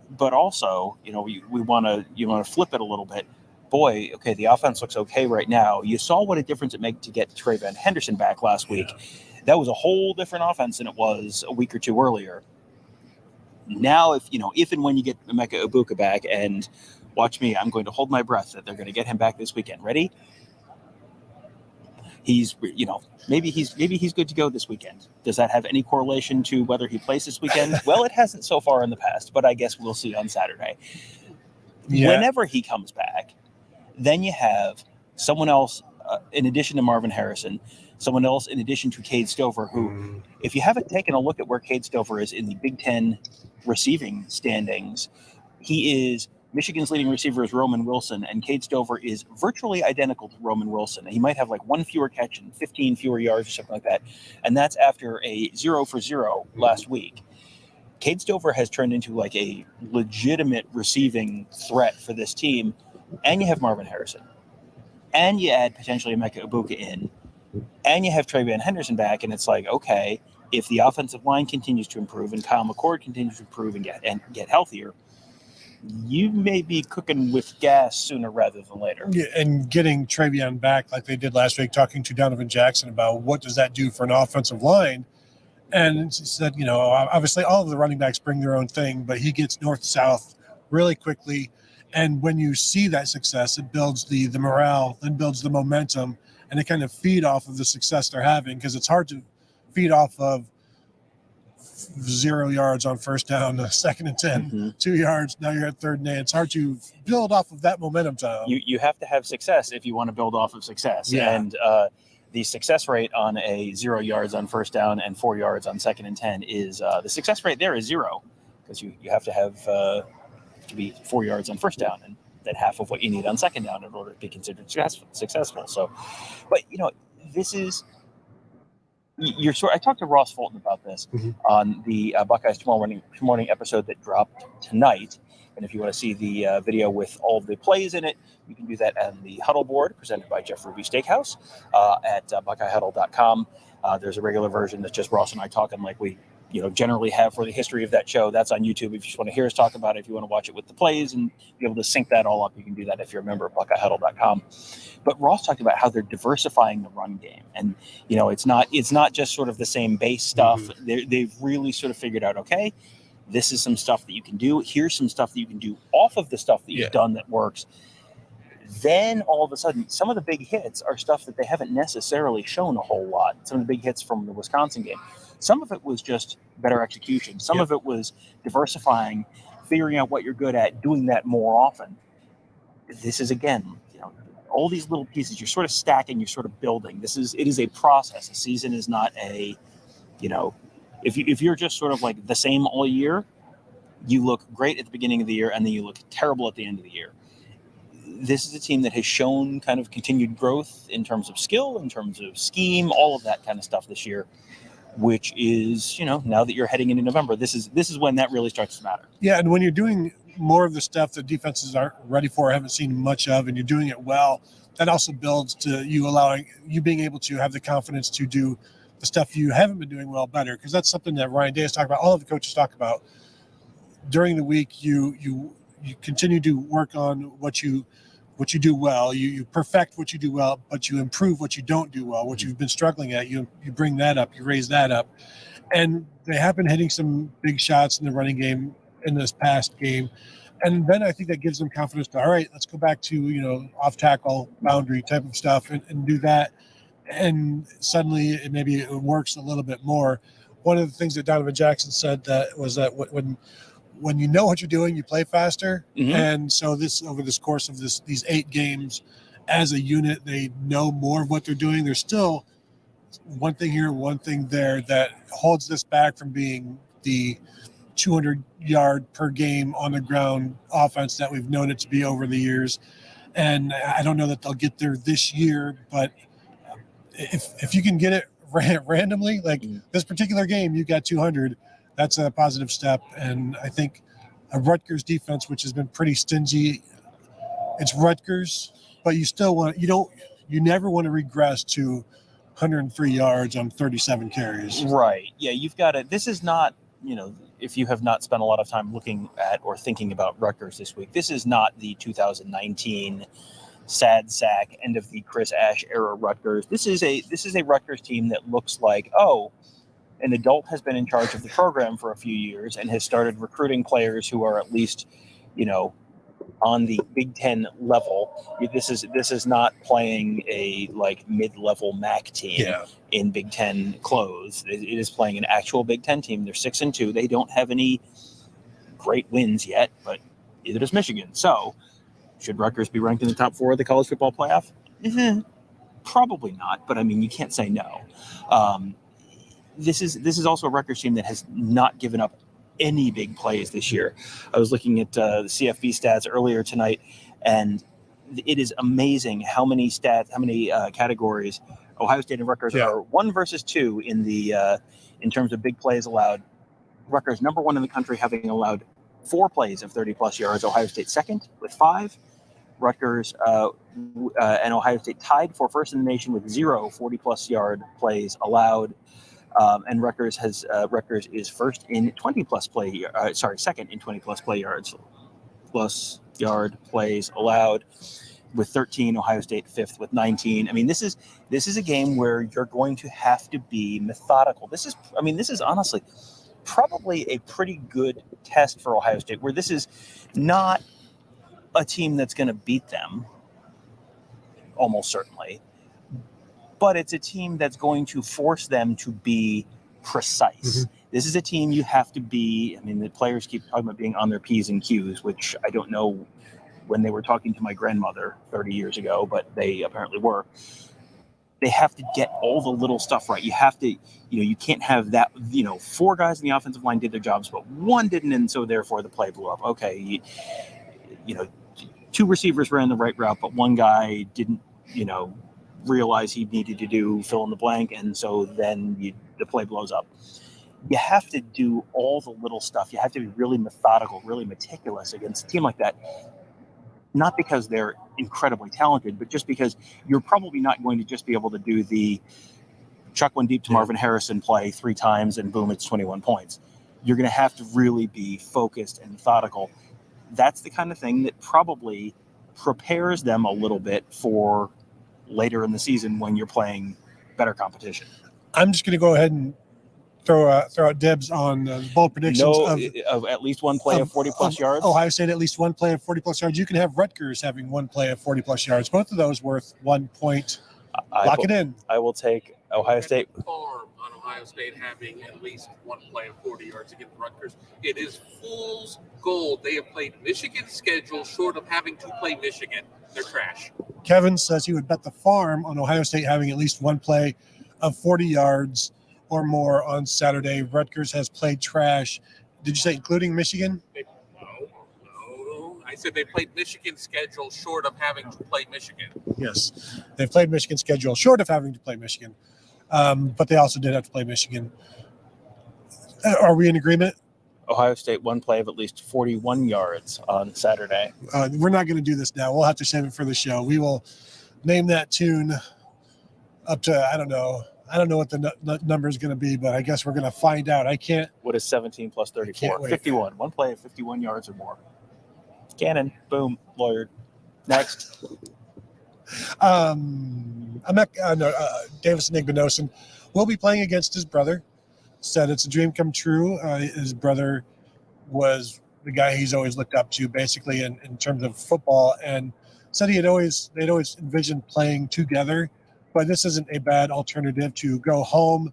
But also, we want to flip it a little bit. Boy, okay, the offense looks okay right now. You saw what a difference it made to get TreVeyon Henderson back last week. That was a whole different offense than it was a week or two earlier. Now, if and when you get Emeka Egbuka back, and watch me, I'm going to hold my breath that they're going to get him back this weekend. Ready? He's, maybe he's good to go this weekend. Does that have any correlation to whether he plays this weekend? Well, it hasn't so far in the past, but I guess we'll see on Saturday. Yeah. Whenever he comes back, then you have someone else in addition to Marvin Harrison, someone else in addition to Cade Stover, who, if you haven't taken a look at where Cade Stover is in the Big Ten receiving standings, he is Michigan's leading receiver is Roman Wilson, and Cade Stover is virtually identical to Roman Wilson. He might have like one fewer catch and 15 fewer yards or something like that, and that's after a 0-for-0 last week. Cade Stover has turned into like a legitimate receiving threat for this team, and you have Marvin Harrison, and you add potentially Emeka Egbuka in, and you have TreVeyon Henderson back, and it's like, okay, if the offensive line continues to improve and Kyle McCord continues to improve and get healthier, you may be cooking with gas sooner rather than later. Yeah, and getting TreVeyon back like they did last week, talking to Donovan Jackson about what does that do for an offensive line. And he said, obviously all of the running backs bring their own thing, but he gets north-south really quickly. And when you see that success, it builds the morale, then builds the momentum, and they kind of feed off of the success they're having, because it's hard to feed off of 0 yards on first down, 2nd and 10, 2 yards. Now you're at 3rd and 8. It's hard to build off of that momentum, Tom. You have to have success if you want to build off of success. Yeah. And the success rate on a 0 yards on first down and 4 yards on 2nd and 10 is the success rate there is 0, because you have to have to be 4 yards on first down and then half of what you need on 2nd down in order to be considered successful. So, but this is. I talked to Ross Fulton about this on the Buckeyes tomorrow morning episode that dropped tonight. And if you want to see the video with all of the plays in it, you can do that on the Huddle board presented by Jeff Ruby Steakhouse at BuckeyeHuddle.com. There's a regular version that's just Ross and I talking like we generally have for the history of that show. That's on YouTube. If you just want to hear us talk about it, if you want to watch it with the plays and be able to sync that all up, you can do that if you're a member of BuckeyeHuddle.com. But Ross talked about how they're diversifying the run game, and it's not just sort of the same base stuff. They've really sort of figured out, okay, this is some stuff that you can do. Here's some stuff that you can do off of the stuff that you've done that works. Then all of a sudden, some of the big hits are stuff that they haven't necessarily shown a whole lot. Some of the big hits from the Wisconsin game. Some of it was just better execution. Some of it was diversifying, figuring out what you're good at, doing that more often. This is, again, all these little pieces. You're sort of stacking, you're sort of building. It is a process. A season is not a, if you're just sort of like the same all year, you look great at the beginning of the year and then you look terrible at the end of the year. This is a team that has shown kind of continued growth in terms of skill, in terms of scheme, all of that kind of stuff this year, which is, now that you're heading into November, this is when that really starts to matter. Yeah, and when you're doing more of the stuff that defenses aren't ready for, haven't seen much of, and you're doing it well, that also builds to you being able to have the confidence to do the stuff you haven't been doing well better, because that's something that Ryan Day has talked about, all of the coaches talk about. During the week, you continue to work on what you what you do well, you perfect what you do well, but you improve what you don't do well, what you've been struggling at, you bring that up, you raise that up. And they have been hitting some big shots in the running game in this past game. And then I think that gives them confidence to, all right, let's go back to, off tackle boundary type of stuff and do that. And suddenly it works a little bit more. One of the things that Donovan Jackson said was that when you know what you're doing, you play faster. Mhm. And so over this course of these 8 games as a unit, they know more of what they're doing. There's still one thing here, one thing there that holds this back from being the 200-yard per game on the ground offense that we've known it to be over the years. And I don't know that they'll get there this year, but if you can get it randomly, like this particular game, you got 200, that's a positive step. And I think a Rutgers defense, which has been pretty stingy, it's Rutgers, but you never want to regress to 103 yards on 37 carries. Right. Yeah, you've got to. This is not, if you have not spent a lot of time looking at or thinking about Rutgers this week, this is not the 2019 sad sack end of the Chris Ash era Rutgers. This is a Rutgers team that looks like, an adult has been in charge of the program for a few years and has started recruiting players who are at least, on the Big Ten level. This is not playing a mid-level MAC team in Big Ten clothes. It is playing an actual Big Ten team. They're 6-2. They don't have any great wins yet, but neither does Michigan. So, should Rutgers be ranked in the top 4 of the college football playoff? Probably not, but I mean, you can't say no. This is also a Rutgers team that has not given up any big plays this year. I was looking at the CFB stats earlier tonight, and it is amazing how many categories Ohio State and Rutgers are 1 versus 2 in terms of big plays allowed. Rutgers number 1 in the country, having allowed 4 plays of 30-plus yards. Ohio State second with 5. Rutgers and Ohio State tied for first in the nation with 0 40-plus yard plays allowed. And Rutgers is first in 20-plus play. Second in 20-plus play yards, plus yard plays allowed, with 13. Ohio State 5th with 19. I mean, this is a game where you're going to have to be methodical. This is honestly probably a pretty good test for Ohio State, where this is not a team that's going to beat them, almost certainly, but it's a team that's going to force them to be precise. Mm-hmm. This is a team you have to be. I mean, the players keep talking about being on their P's and Q's, which I don't know when they were talking to my grandmother 30 years ago, but they apparently were. They have to get all the little stuff right. You have to, you can't have that, 4 guys in the offensive line did their jobs, but 1 didn't, and so therefore the play blew up. Okay, 2 receivers ran the right route, but 1 guy didn't, realize he needed to do fill in the blank, and so then the play blows up. You have to do all the little stuff. You have to be really methodical, really meticulous against a team like that. Not because they're incredibly talented, but just because you're probably not going to just be able to do the chuck one deep to Marvin Harrison play 3 times and boom, it's 21 points. You're going to have to really be focused and methodical. That's the kind of thing that probably prepares them a little bit for later in the season when you're playing better competition. I'm just going to go ahead and throw out dibs on the bold predictions of at least 1 play of 40-plus yards. Ohio State at least 1 play of 40-plus yards. You can have Rutgers having 1 play of 40-plus yards. Both of those worth 1 point. Lock it in. I will take Ohio State. Farm on Ohio State having at least 1 play of 40 yards against Rutgers. It is fool's gold. They have played Michigan's schedule short of having to play Michigan. They're trash. Kevin says he would bet the farm on Ohio State having at least 1 play of 40 yards or more on Saturday. Rutgers has played trash. Did you say including Michigan? No. I said they played Michigan's schedule short of having to play Michigan. Yes, they've played Michigan's schedule short of having to play Michigan. But they also did have to play Michigan. Are we in agreement? Ohio State 1 play of at least 41 yards on Saturday. We're not going to do this now. We'll have to save it for the show. We will name that tune up to, I don't know what the number is going to be, but I guess we're going to find out. I can't. What is 17 plus 34? 51. 1 play of 51 yards or more. Cannon. Boom. Lawyered. Next. Davison Igbinosun will be playing against his brother. Said it's a dream come true. His brother was the guy he's always looked up to, basically in terms of football, and said they'd always envisioned playing together. But this isn't a bad alternative to go home,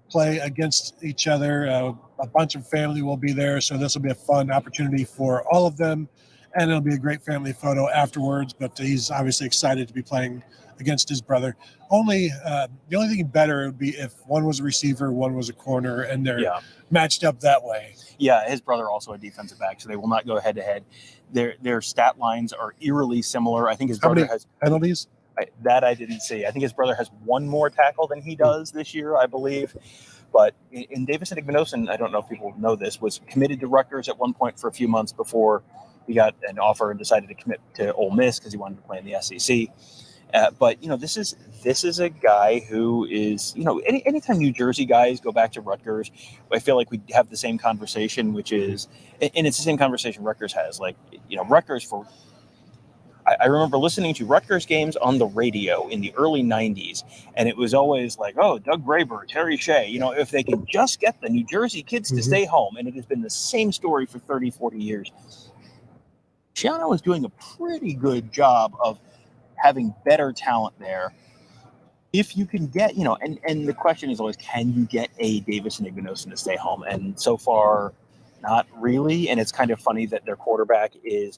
play against each other. A bunch of family will be there, so this will be a fun opportunity for all of them, and it'll be a great family photo afterwards. But he's obviously excited to be playing against his brother. The only thing better would be if one was a receiver, one was a corner, and they're matched up that way. Yeah, his brother also a defensive back, so they will not go head to head. Their stat lines are eerily similar. I think his brother has penalties. That I didn't see. I think his brother has one more tackle than he does this year, I believe. But in Davison Igbinosun, I don't know if people know this, was committed to Rutgers at one point for a few months before he got an offer and decided to commit to Ole Miss because he wanted to play in the SEC. But this is a guy who is, anytime New Jersey guys go back to Rutgers, I feel like we have the same conversation, which is, and it's the same conversation Rutgers has. Like, Rutgers I remember listening to Rutgers games on the radio in the early 90s, and it was always like, oh, Doug Graber, Terry Shea, if they could just get the New Jersey kids to stay home. And it has been the same story for 30, 40 years. Schiano is doing a pretty good job of having better talent there. If you can get, and the question is always, can you get a Davison Igbinosun to stay home? And so far, not really. And it's kind of funny that their quarterback is,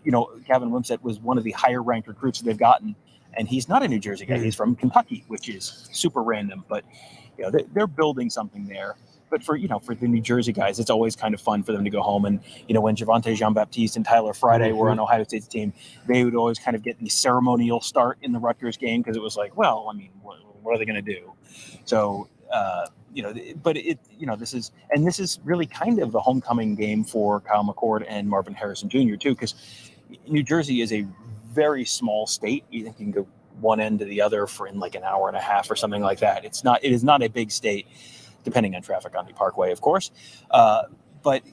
Gavin Wimsatt was one of the higher ranked recruits that they've gotten. And he's not a New Jersey guy. He's from Kentucky, which is super random. But, they're building something there. But for the New Jersey guys, it's always kind of fun for them to go home. And, when Javonte Jean-Baptiste and Tyler Friday were on Ohio State's team, they would always kind of get the ceremonial start in the Rutgers game because it was like, well, I mean, what are they going to do? So, but this is really kind of a homecoming game for Kyle McCord and Marvin Harrison Jr. too, because New Jersey is a very small state. You can go one end to the other for in like an hour and a half or something like that. It is not a big state, depending on traffic on the Parkway, of course. But,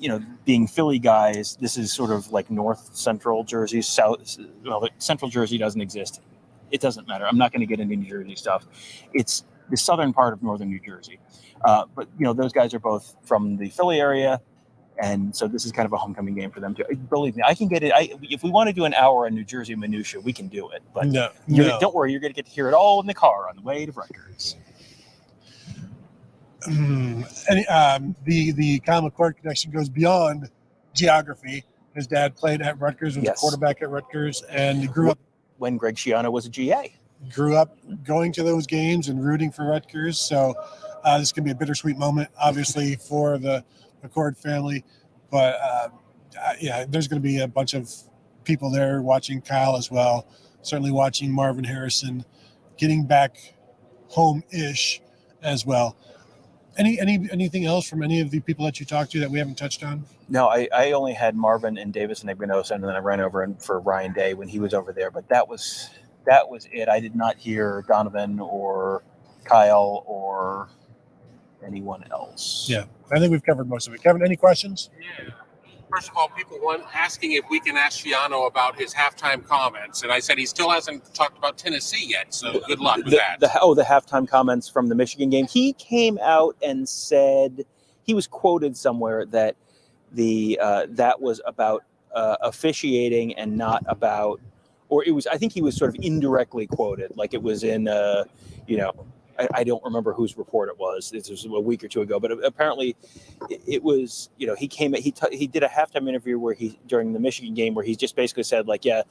being Philly guys, this is sort of like north central Jersey, central Jersey doesn't exist. It doesn't matter. I'm not going to get into New Jersey stuff. It's the southern part of northern New Jersey. But, those guys are both from the Philly area. And so this is kind of a homecoming game for them too. Believe me, I can get it. If we want to do an hour on New Jersey minutia, we can do it. But don't worry, you're going to get to hear it all in the car on the way to Rutgers. And the Kyle McCord connection goes beyond geography. His dad played at Rutgers, was a quarterback at Rutgers, and he grew up when Greg Schiano was a GA. Grew up going to those games and rooting for Rutgers. So this can be a bittersweet moment, obviously, for the McCord family. But there's going to be a bunch of people there watching Kyle as well. Certainly watching Marvin Harrison getting back home-ish as well. Anything else from any of the people that you talked to that we haven't touched on? No, I only had Marvin and Davison Igbinosun, and then I ran over for Ryan Day when he was over there. But that was it. I did not hear Donovan or Kyle or anyone else. Yeah, I think we've covered most of it. Kevin, any questions? Yeah. First of all, people asking if we can ask Schiano about his halftime comments, and I said he still hasn't talked about Tennessee yet. So good luck with that. The halftime comments from the Michigan game. He came out and said he was quoted somewhere that that was about officiating and not about, or it was. I think he was sort of indirectly quoted, like it was in I don't remember whose report it was. This was a week or two ago, but apparently it was, he did a halftime interview during the Michigan game where he just basically said like, yeah,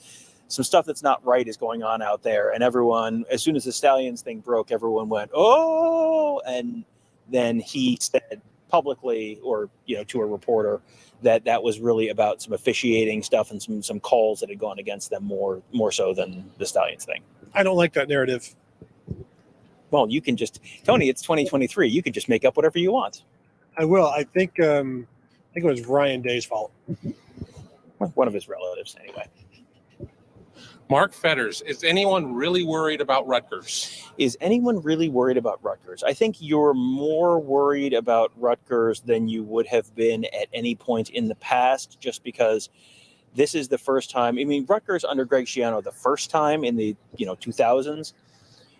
some stuff that's not right is going on out there. And everyone, as soon as the Stallions thing broke, everyone went, oh, and then he said publicly or, to a reporter that was really about some officiating stuff and some calls that had gone against them more so than the Stallions thing. I don't like that narrative. Well, you can just, Tony, it's 2023. You can just make up whatever you want. I will. I think it was Ryan Day's fault. One of his relatives, anyway. Mark Fetters, is anyone really worried about Rutgers? Is anyone really worried about Rutgers? I think you're more worried about Rutgers than you would have been at any point in the past, just because this is the first time. I mean, Rutgers under Greg Schiano, the first time in the 2000s,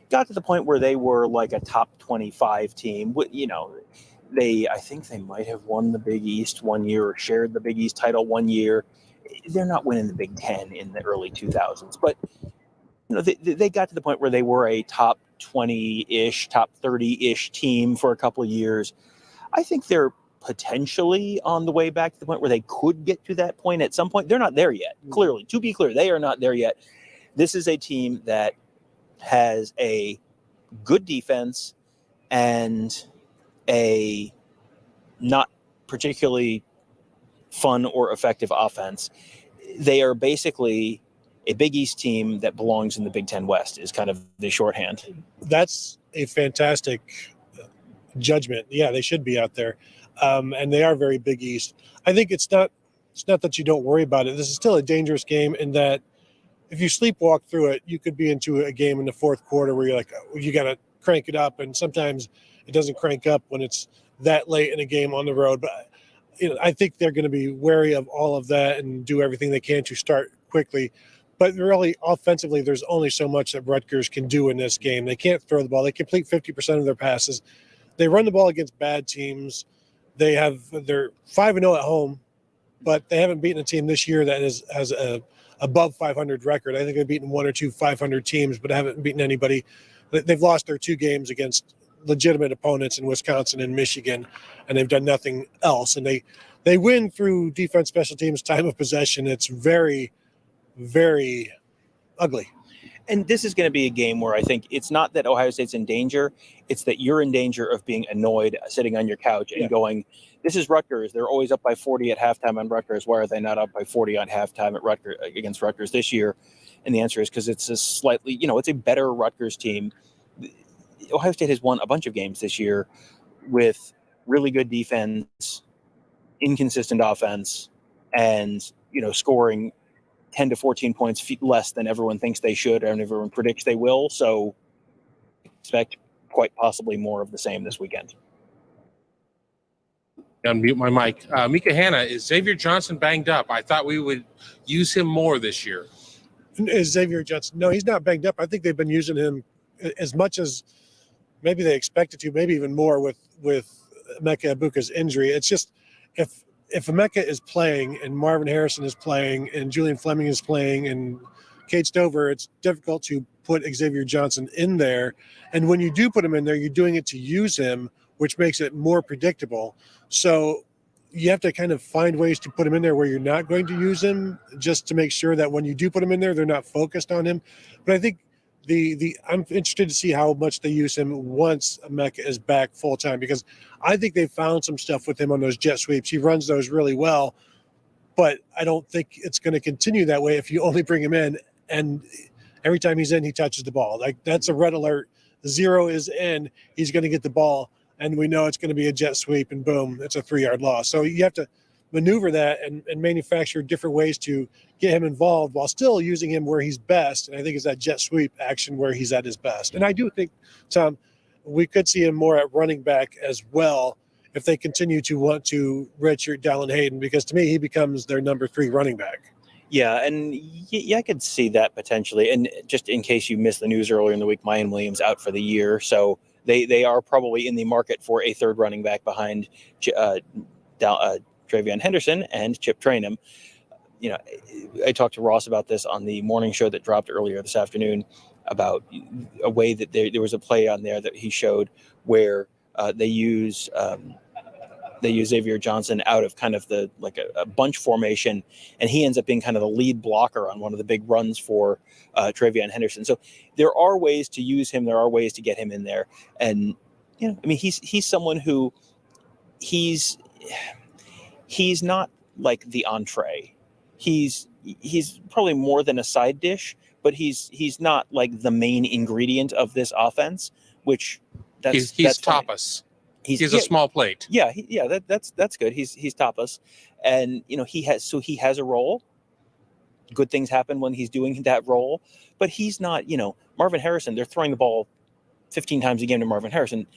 got to the point where they were like a top 25 team. I think they might have won the Big East one year or shared the Big East title one year. They're not winning the Big Ten in the early 2000s, but they got to the point where they were a top 20-ish, top 30-ish team for a couple of years. I think they're potentially on the way back to the point where they could get to that point at some point. They're not there yet. Clearly, to be clear, they are not there yet. This is a team that has a good defense and a not particularly fun or effective offense. They are basically a Big East team that belongs in the Big Ten West is kind of the shorthand. That's a fantastic judgment. Yeah, they should be out there. And they are very Big East. I think it's not that you don't worry about it. This is still a dangerous game in that if you sleepwalk through it, you could be into a game in the fourth quarter where you're like, you got to crank it up. And sometimes it doesn't crank up when it's that late in a game on the road. But I think they're going to be wary of all of that and do everything they can to start quickly. But really, offensively, there's only so much that Rutgers can do in this game. They can't throw the ball. They complete 50% of their passes. They run the ball against bad teams. They're 5-0 at home, but they haven't beaten a team this year that has a above 500 record. I think they've beaten one or two 500 teams, but haven't beaten anybody. They've lost their two games against legitimate opponents in Wisconsin and Michigan, and they've done nothing else. And they win through defense, special teams, time of possession. It's very, very ugly. And this is going to be a game where I think it's not that Ohio State's in danger. It's that you're in danger of being annoyed sitting on your couch and going, this is Rutgers. They're always up by 40 at halftime on Rutgers. Why are they not up by 40 on halftime at Rutgers against Rutgers this year? And the answer is because it's a slightly, it's a better Rutgers team. Ohio State has won a bunch of games this year with really good defense, inconsistent offense, and, scoring 10 to 14 points less than everyone thinks they should and everyone predicts they will. So expect quite possibly more of the same this weekend. Unmute my mic. Mika Hanna, is Xavier Johnson banged up? I thought we would use him more this year. Is Xavier Johnson? No, he's not banged up. I think they've been using him as much as maybe they expected to, maybe even more with Emeka Egbuka's injury. It's just if Emeka is playing and Marvin Harrison is playing and Julian Fleming is playing and Kate Stover, it's difficult to put Xavier Johnson in there. And when you do put him in there, you're doing it to use him, which makes it more predictable. So you have to kind of find ways to put him in there where you're not going to use him, just to make sure that when you do put him in there, they're not focused on him. But I think I'm interested to see how much they use him once Emeka is back full time, because I think they found some stuff with him on those jet sweeps. He runs those really well, but I don't think it's going to continue that way if you only bring him in and every time he's in, he touches the ball. Like, that's a red alert. The 0 is in, he's going to get the ball, and we know it's going to be a jet sweep, and boom, it's a 3-yard loss. So you have to maneuver that and manufacture different ways to get him involved while still using him where he's best. And I think it's that jet sweep action where he's at his best. And I do think, Tom, we could see him more at running back as well if they continue to want to redshirt Dallin Hayden, because to me, he becomes their number 3 running back. Yeah, and I could see that potentially. And just in case you missed the news earlier in the week, Mayan Williams out for the year. So they are probably in the market for a third running back behind Travion Henderson and Chip Trainum. I talked to Ross about this on the morning show that dropped earlier this afternoon about a way that there was a play on there that he showed where they use Xavier Johnson out of kind of a bunch formation, and he ends up being kind of the lead blocker on one of the big runs for Travion Henderson. So there are ways to use him. There are ways to get him in there. And, he's someone who he's not like the entree. He's probably more than a side dish, but he's not like the main ingredient of this offense, which that's tapas. He's a small plate. Yeah. That's good. He's tapas. And, he has a role. Good things happen when he's doing that role, but he's not, Marvin Harrison, they're throwing the ball 15 times a game to Marvin Harrison.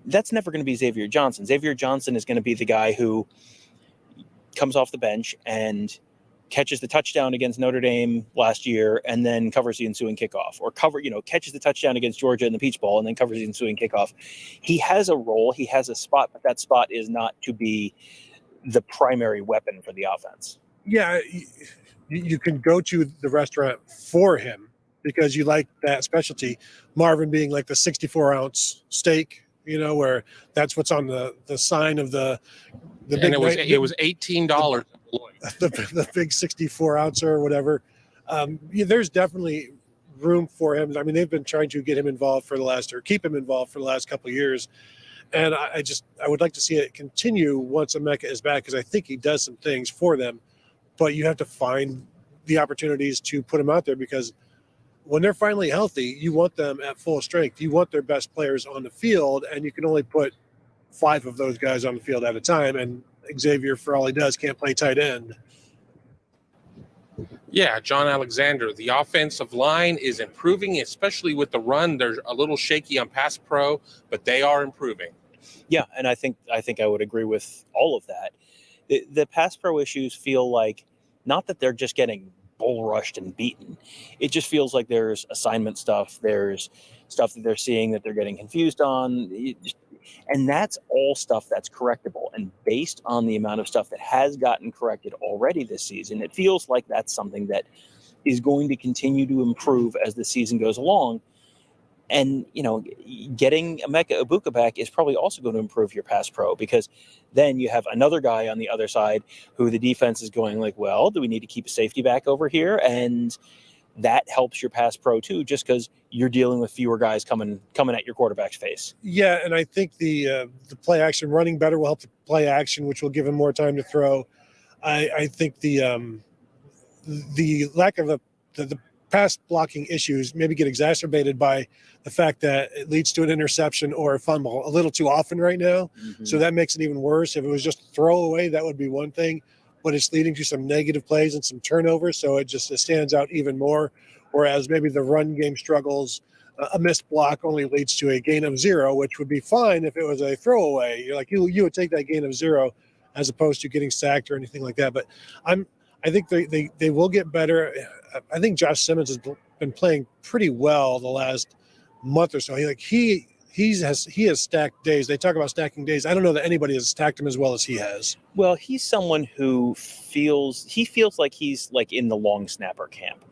That's never going to be Xavier Johnson. Xavier Johnson is going to be the guy who comes off the bench and catches the touchdown against Notre Dame last year and then covers the ensuing kickoff, or catches the touchdown against Georgia in the Peach Bowl and then covers the ensuing kickoff. He has a role, he has a spot, but that spot is not to be the primary weapon for the offense. Yeah, you can go to the restaurant for him because you like that specialty. Marvin being like the 64-ounce steak, where that's what's on the sign of the big. And it was $18. The big 64-ouncer or whatever. There's definitely room for him. I mean, they've been trying to get him involved keep him involved for the last couple of years. And I would like to see it continue once Emeka is back, because I think he does some things for them, but you have to find the opportunities to put him out there, because when they're finally healthy, you want them at full strength. You want their best players on the field, and you can only put 5 of those guys on the field at a time. And Xavier, for all he does, can't play tight end. Yeah, John Alexander. The offensive line is improving, especially with the run. They're a little shaky on pass pro, but they are improving. Yeah, and I think I would agree with all of that. The pass pro issues feel like not that they're just getting bull rushed and beaten. It just feels like there's assignment stuff. There's stuff that they're seeing that they're getting confused on. And that's all stuff that's correctable. And based on the amount of stuff that has gotten corrected already this season, it feels like that's something that is going to continue to improve as the season goes along. And, getting Emeka Egbuka back is probably also going to improve your pass pro, because then you have another guy on the other side who the defense is going like, well, do we need to keep a safety back over here? And that helps your pass pro too, just because you're dealing with fewer guys coming at your quarterback's face. Yeah, and I think the play action running better will help the play action, which will give him more time to throw. I think the lack of the pass blocking issues maybe get exacerbated by the fact that it leads to an interception or a fumble a little too often right now. Mm-hmm. So that makes it even worse. If it was just throwaway, that would be one thing, but it's leading to some negative plays and some turnovers. So it stands out even more. Whereas maybe the run game struggles, a missed block only leads to a gain of 0, which would be fine if it was a throwaway. You're like, you would take that gain of 0 as opposed to getting sacked or anything like that. But I think they will get better. I think Josh Simmons has been playing pretty well the last month or so. He has stacked days. They talk about stacking days. I don't know that anybody has stacked him as well as he has. Well, he's someone who feels like he's like in the long snapper camp,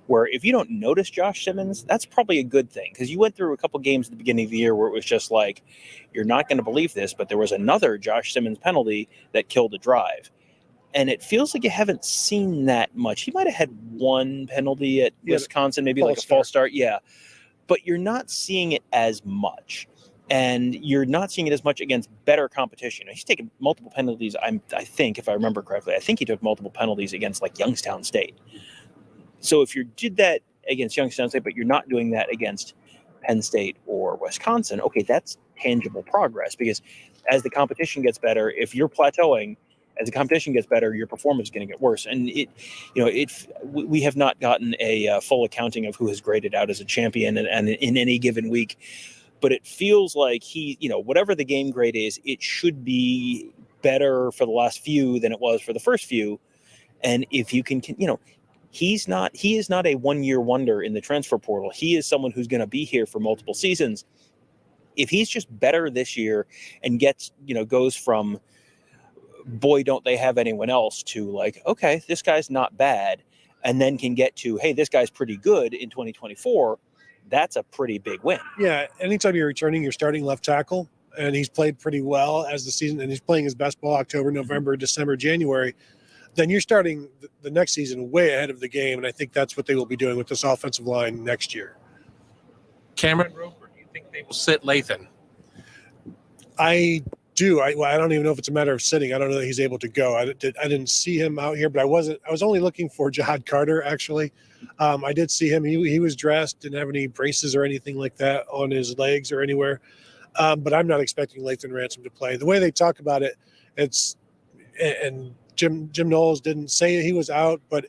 where if you don't notice Josh Simmons, that's probably a good thing, because you went through a couple games at the beginning of the year where it was just like, you're not going to believe this, but there was another Josh Simmons penalty that killed a drive. And it feels like you haven't seen that much. He might have had one penalty at Wisconsin, maybe like a false start. Yeah. But you're not seeing it as much. And you're not seeing it as much against better competition. He's taken multiple penalties, I think, if I remember correctly. I think he took multiple penalties against like Youngstown State. So if you did that against Youngstown State, but you're not doing that against Penn State or Wisconsin, okay, that's tangible progress, because as the competition gets better, if you're plateauing, as the competition gets better, your performance is going to get worse. And we have not gotten a full accounting of who has graded out as a champion and in any given week, but it feels like whatever the game grade is, it should be better for the last few than it was for the first few. And if you can, he is not a 1-year wonder in the transfer portal. He is someone who's going to be here for multiple seasons. If he's just better this year and goes from, boy, don't they have anyone else, to like, okay, this guy's not bad, and then can get to, hey, this guy's pretty good in 2024, that's a pretty big win. Yeah, anytime you're returning your starting left tackle, and he's played pretty well as the season, and he's playing his best ball October, November, December, January, then you're starting the next season way ahead of the game, and I think that's what they will be doing with this offensive line next year. Cameron Roper, do you think they will sit Lathan? I do. I don't even know if it's a matter of sitting. I don't know that he's able to go. I didn't see him out here, but I was only looking for Jihad Carter, actually. I did see him. He was dressed, didn't have any braces or anything like that on his legs or anywhere. But I'm not expecting Lathan Ransom to play. The way they talk about it, and Jim Knowles didn't say he was out, but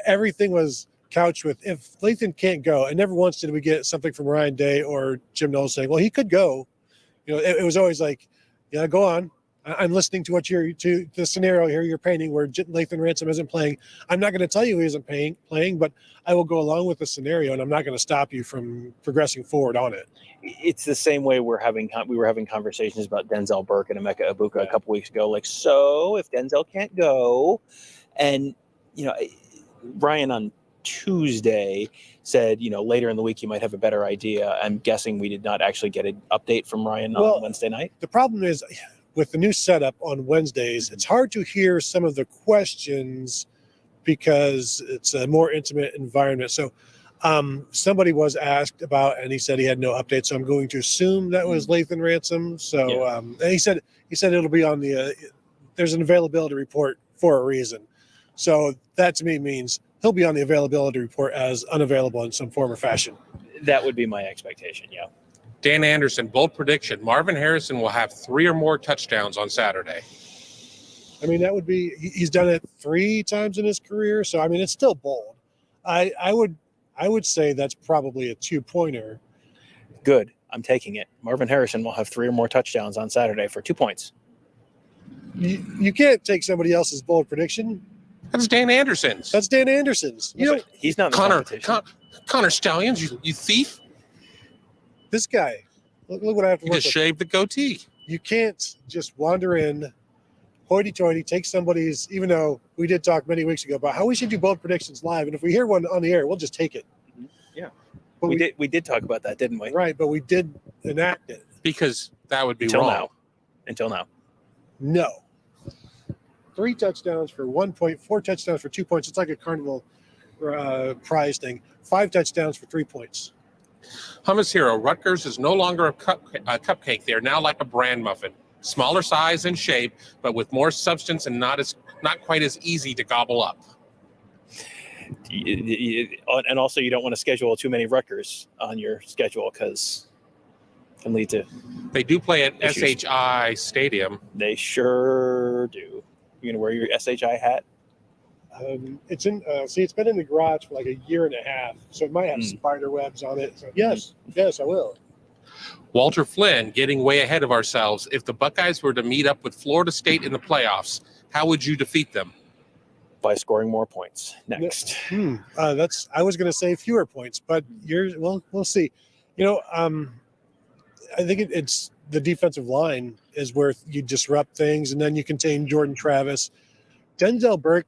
everything was couched with, if Lathan can't go. And never once did we get something from Ryan Day or Jim Knowles saying, well, he could go. It was always like, yeah, go on. I'm listening to to the scenario here you're painting where Lathan Ransom isn't playing. I'm not going to tell you he isn't playing, but I will go along with the scenario, and I'm not going to stop you from progressing forward on it. It's the same way we were having conversations about Denzel Burke and Emeka Ibuka a couple weeks ago. Like, so if Denzel can't go, and Ryan on Tuesday said, later in the week you might have a better idea. I'm guessing we did not actually get an update from Ryan on Wednesday night. The problem is with the new setup on Wednesdays, it's hard to hear some of the questions because it's a more intimate environment. So somebody was asked about, and he said he had no update. So I'm going to assume that was Lathan Ransom. So and he said it'll be on there's an availability report for a reason. So that to me means he'll be on the availability report as unavailable in some form or fashion. That would be my expectation. Yeah. Dan Anderson, bold prediction. Marvin Harrison will have 3 or more touchdowns on Saturday. I mean, that would be, he's done it 3 times in his career. So, I mean, it's still bold. I would say that's probably a 2-pointer. Good. I'm taking it. Marvin Harrison will have 3 or more touchdowns on Saturday for 2 points. You can't take somebody else's bold prediction. That's Dan Anderson's. That's Dan Anderson's. He's not in the competition. Connor Stallions, you thief. This guy, look what I have to work with. Just shaved the goatee. You can't just wander in, hoity-toity, take somebody's, even though we did talk many weeks ago about how we should do bold predictions live. And if we hear one on the air, we'll just take it. Yeah. But we did talk about that, didn't we? Right, but we did enact it. Because that would be wrong. Until now. No. 3 touchdowns for 1 point, 4 touchdowns for 2 points. It's like a carnival prize thing. 5 touchdowns for 3 points. Hummus Hero, Rutgers is no longer a cupcake. They are now like a bran muffin. Smaller size and shape, but with more substance and not quite as easy to gobble up. And also, you don't want to schedule too many Rutgers on your schedule because it can lead to. They do play at issues. SHI Stadium. They sure do. You gonna wear your SHI hat? It's been in the garage for like a year and a half, so it might have spider webs on it. So yes, I will. Walter Flynn, getting way ahead of ourselves. If the Buckeyes were to meet up with Florida State in the playoffs, how would you defeat them? By scoring more points. Next. I was going to say fewer points, but we'll see. I think it's the defensive line is where you disrupt things, and then you contain Jordan Travis. Denzel Burke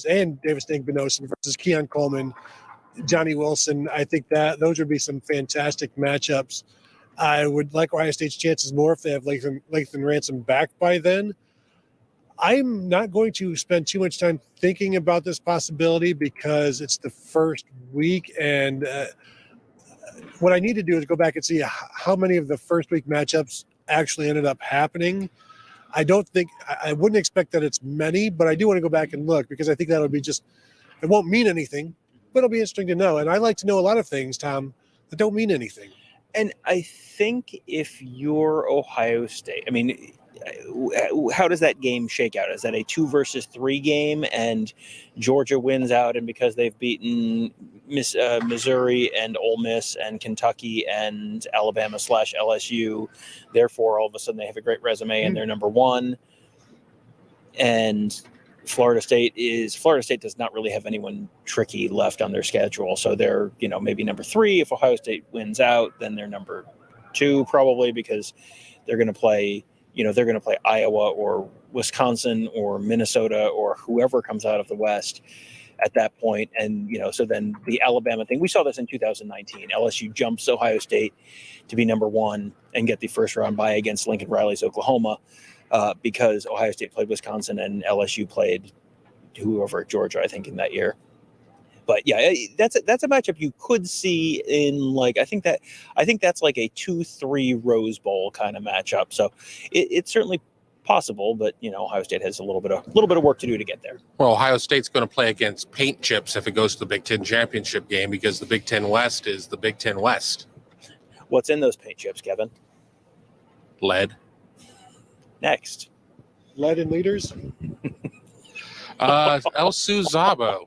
and Davis Dink-Benosin versus Keon Coleman, Johnny Wilson. I think that those would be some fantastic matchups. I would like Ohio State's chances more if they have Lathan Ransom back by then. I'm not going to spend too much time thinking about this possibility because it's the first week, and what I need to do is go back and see how many of the first week matchups actually ended up happening. I wouldn't expect that it's many, but I do want to go back and look because I think that'll be it won't mean anything, but it'll be interesting to know. And I like to know a lot of things, Tom, that don't mean anything. And I think if you're Ohio State, I mean, how does that game shake out? Is that a 2 versus 3 game and Georgia wins out, and because they've beaten Missouri and Ole Miss and Kentucky and Alabama/LSU, therefore all of a sudden they have a great resume and they're number 1, and Florida State does not really have anyone tricky left on their schedule, so they're maybe number 3. If Ohio State wins out, then they're number 2 probably, because they're going to play Iowa or Wisconsin or Minnesota or whoever comes out of the West at that point. And, so then the Alabama thing, we saw this in 2019. LSU jumps Ohio State to be number 1 and get the first round bye against Lincoln Riley's Oklahoma because Ohio State played Wisconsin and LSU played whoever at Georgia, I think, in that year. But yeah, that's a matchup you could see in I think that's like a 2-3 Rose Bowl kind of matchup. So it's certainly possible, but Ohio State has a little bit of work to do to get there. Well, Ohio State's going to play against paint chips if it goes to the Big Ten championship game because the Big Ten West is the Big Ten West. What's in those paint chips, Kevin? Lead. Next. Lead and leaders. El Suzabo.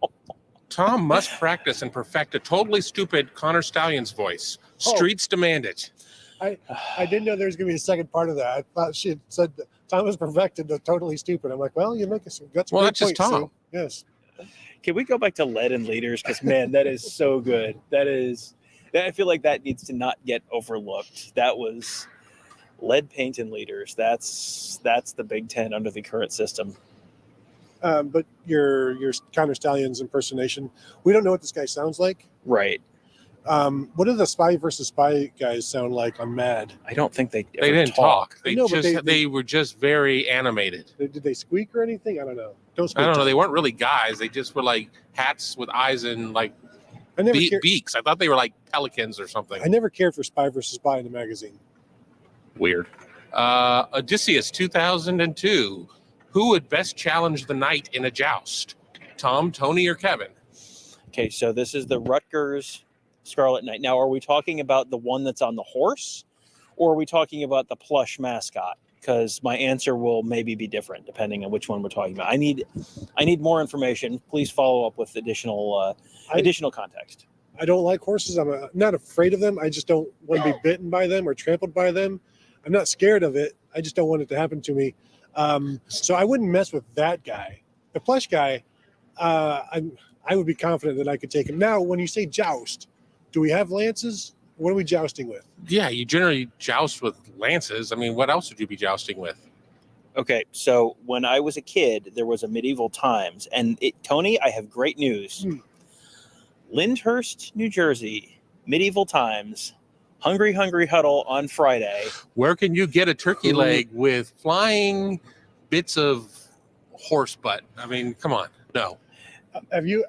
Tom must practice and perfect a totally stupid Connor Stallions voice. Streets demand it. I didn't know there was going to be a second part of that. I thought she had said Tom has perfected the totally stupid. I'm like, well, you make us. That's a Well, great that's just point, Tom. Sue. Yes. Can we go back to lead and leaders? Because man, that is so good. I feel like that needs to not get overlooked. That was lead paint and leaders. That's the Big Ten under the current system. But your Counter Stallions impersonation, we don't know what this guy sounds like. Right. What do the Spy versus Spy guys sound like on Mad? I don't think they didn't talk. They No, but they were just very animated. Did they squeak or anything? I don't know. Don't squeak. I don't know. They weren't really guys. They just were like hats with eyes and like beaks. I thought they were like pelicans or something. I never cared for Spy versus Spy in the magazine. Weird. Odysseus 2002. Who would best challenge the knight in a joust? Tom, Tony, or Kevin? Okay, so this is the Rutgers Scarlet Knight. Now, are we talking about the one that's on the horse, or are we talking about the plush mascot? Because my answer will maybe be different depending on which one we're talking about. I need more information. Please follow up with additional context. I don't like horses. I'm not afraid of them. I just don't want to be bitten by them or trampled by them. I'm not scared of it. I just don't want it to happen to me. So I wouldn't mess with that guy. The plush guy, I would be confident that I could take him. Now, when you say joust, do we have lances? What are we jousting with? Yeah, you generally joust with lances. I mean, what else would you be jousting with? Okay, so when I was a kid, there was a Medieval Times. And Tony, I have great news. Lyndhurst, New Jersey, Medieval Times, Hungry Huddle on Friday. Where can you get a turkey leg with flying bits of horse butt? I mean, come on. No. Have you?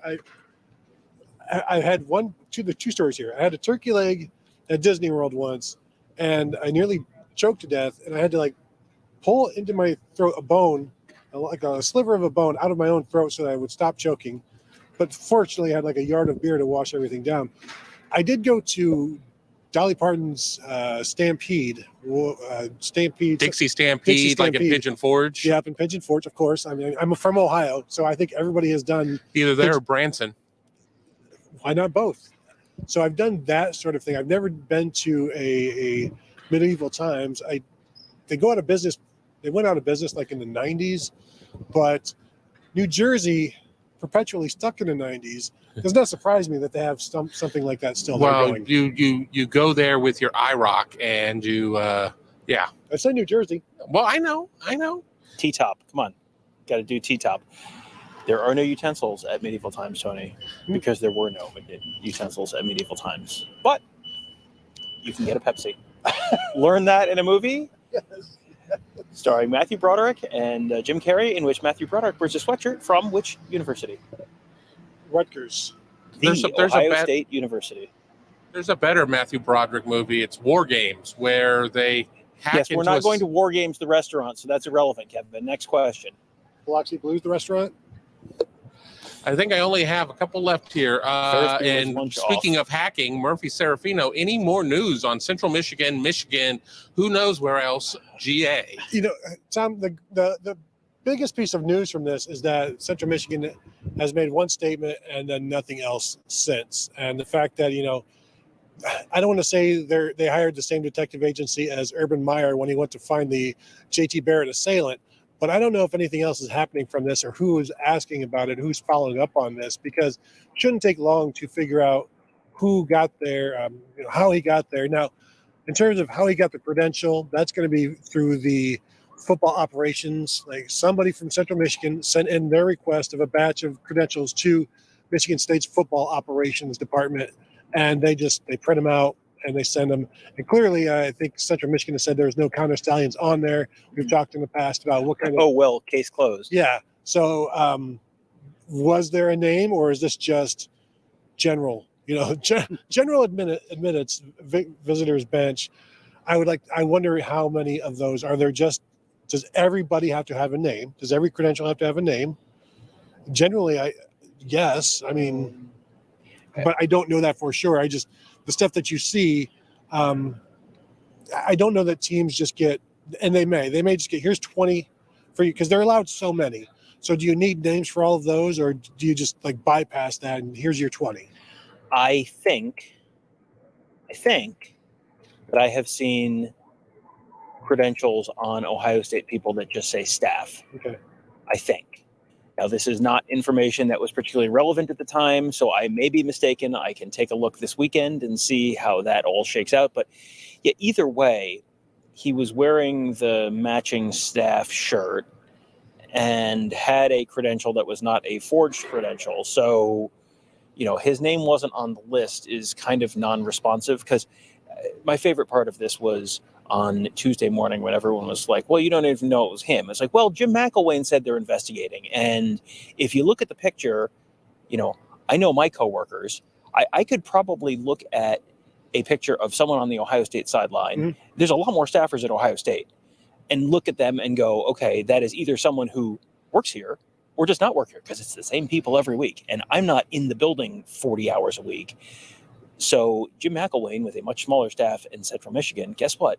I had two stories here. I had a turkey leg at Disney World once, and I nearly choked to death, and I had to like pull into my throat a bone, like a sliver of a bone, out of my own throat so that I would stop choking. But fortunately, I had like a yard of beer to wash everything down. I did go to Dolly Parton's Stampede, Dixie Stampede, like in Pigeon Forge. Yeah, up in Pigeon Forge, of course. I mean, I'm from Ohio, so I think everybody has done either there or Branson. Why not both? So I've done that sort of thing. I've never been to a Medieval Times. They go out of business. They went out of business like in the 90s, but New Jersey perpetually stuck in the 90s. It does not surprise me that they have something like that still going. You go there with your IROC and you yeah. I said New Jersey. Well, I know. T-top. Come on. Got to do T-top. There are no utensils at Medieval Times, Tony, because there were no utensils at Medieval Times. But you can get a Pepsi. Learn that in a movie starring Matthew Broderick and Jim Carrey, in which Matthew Broderick wears a sweatshirt from which university? Rutgers. There's Ohio State University. There's a better Matthew Broderick movie. It's War Games, where they hack Yes, we're not going to War Games, the restaurant, so that's irrelevant, Kevin. Next question. Biloxi Blues, the restaurant? I think I only have a couple left here. And speaking of hacking, Murphy Serafino, any more news on Central Michigan, who knows where else, GA? You know, Tom, the biggest piece of news from this is that Central Michigan has made one statement and then nothing else since. And the fact that, you know, I don't want to say they hired the same detective agency as Urban Meyer when he went to find the JT Barrett assailant, but I don't know if anything else is happening from this or who is asking about it, who's following up on this, because it shouldn't take long to figure out who got there, how he got there. Now, in terms of how he got the credential, that's going to be through the football operations. Like somebody from Central Michigan sent in their request of a batch of credentials to Michigan State's football operations department, and they print them out and they send them. And clearly, I think Central Michigan has said there's no Counter Stallions on there. We've talked in the past about what kind of. Oh, well, case closed. Yeah. So was there a name, or is this just general? You know, general admittance, visitors bench. I wonder how many of those are there. Does everybody have to have a name? Does every credential have to have a name? Generally, yes. I mean, but I don't know that for sure. The stuff that you see, I don't know that teams just get, and they may just get, here's 20 for you, because they're allowed so many. So do you need names for all of those, or do you just like bypass that and here's your 20? I think that I have seen credentials on Ohio State people that just say staff. Okay. I think. Now, this is not information that was particularly relevant at the time, so I may be mistaken. I can take a look this weekend and see how that all shakes out. But yeah, either way, he was wearing the matching staff shirt and had a credential that was not a forged credential. So, his name wasn't on the list is kind of non-responsive, because my favorite part of this was on Tuesday morning when everyone was like, well, you don't even know it was him. It's like, well, Jim McElwain said they're investigating. And if you look at the picture, I know my coworkers, I could probably look at a picture of someone on the Ohio State sideline. Mhm. There's a lot more staffers at Ohio State, and look at them and go, okay, that is either someone who works here or does not work here, because it's the same people every week. And I'm not in the building 40 hours a week. So Jim McElwain, with a much smaller staff in Central Michigan, guess what?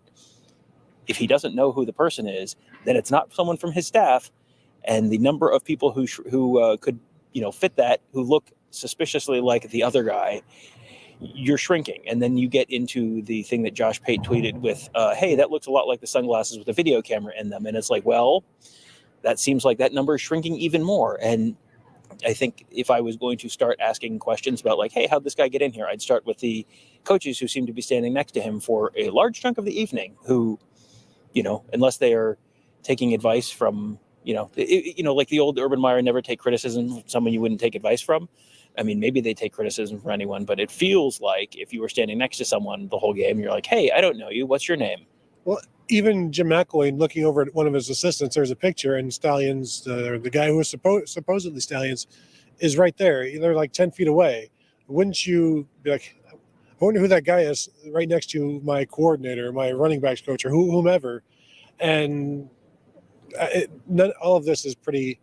If he doesn't know who the person is, then it's not someone from his staff. And the number of people who could fit that, who look suspiciously like the other guy, you're shrinking. And then you get into the thing that Josh Pate tweeted with, hey, that looks a lot like the sunglasses with a video camera in them. And it's like, well, that seems like that number is shrinking even more. And I think if I was going to start asking questions about, like, hey, how'd this guy get in here? I'd start with the coaches who seem to be standing next to him for a large chunk of the evening, who, unless they are taking advice from, like the old Urban Meyer, never take criticism from someone you wouldn't take advice from. I mean, maybe they take criticism from anyone, but it feels like if you were standing next to someone the whole game, you're like, hey, I don't know you. What's your name? Well, even Jim McElwain looking over at one of his assistants, there's a picture, and Stalions, the guy who was supposedly Stalions, is right there. They're like 10 feet away. Wouldn't you be like, I wonder who that guy is right next to my coordinator, my running backs coach, or whomever? And all of this is pretty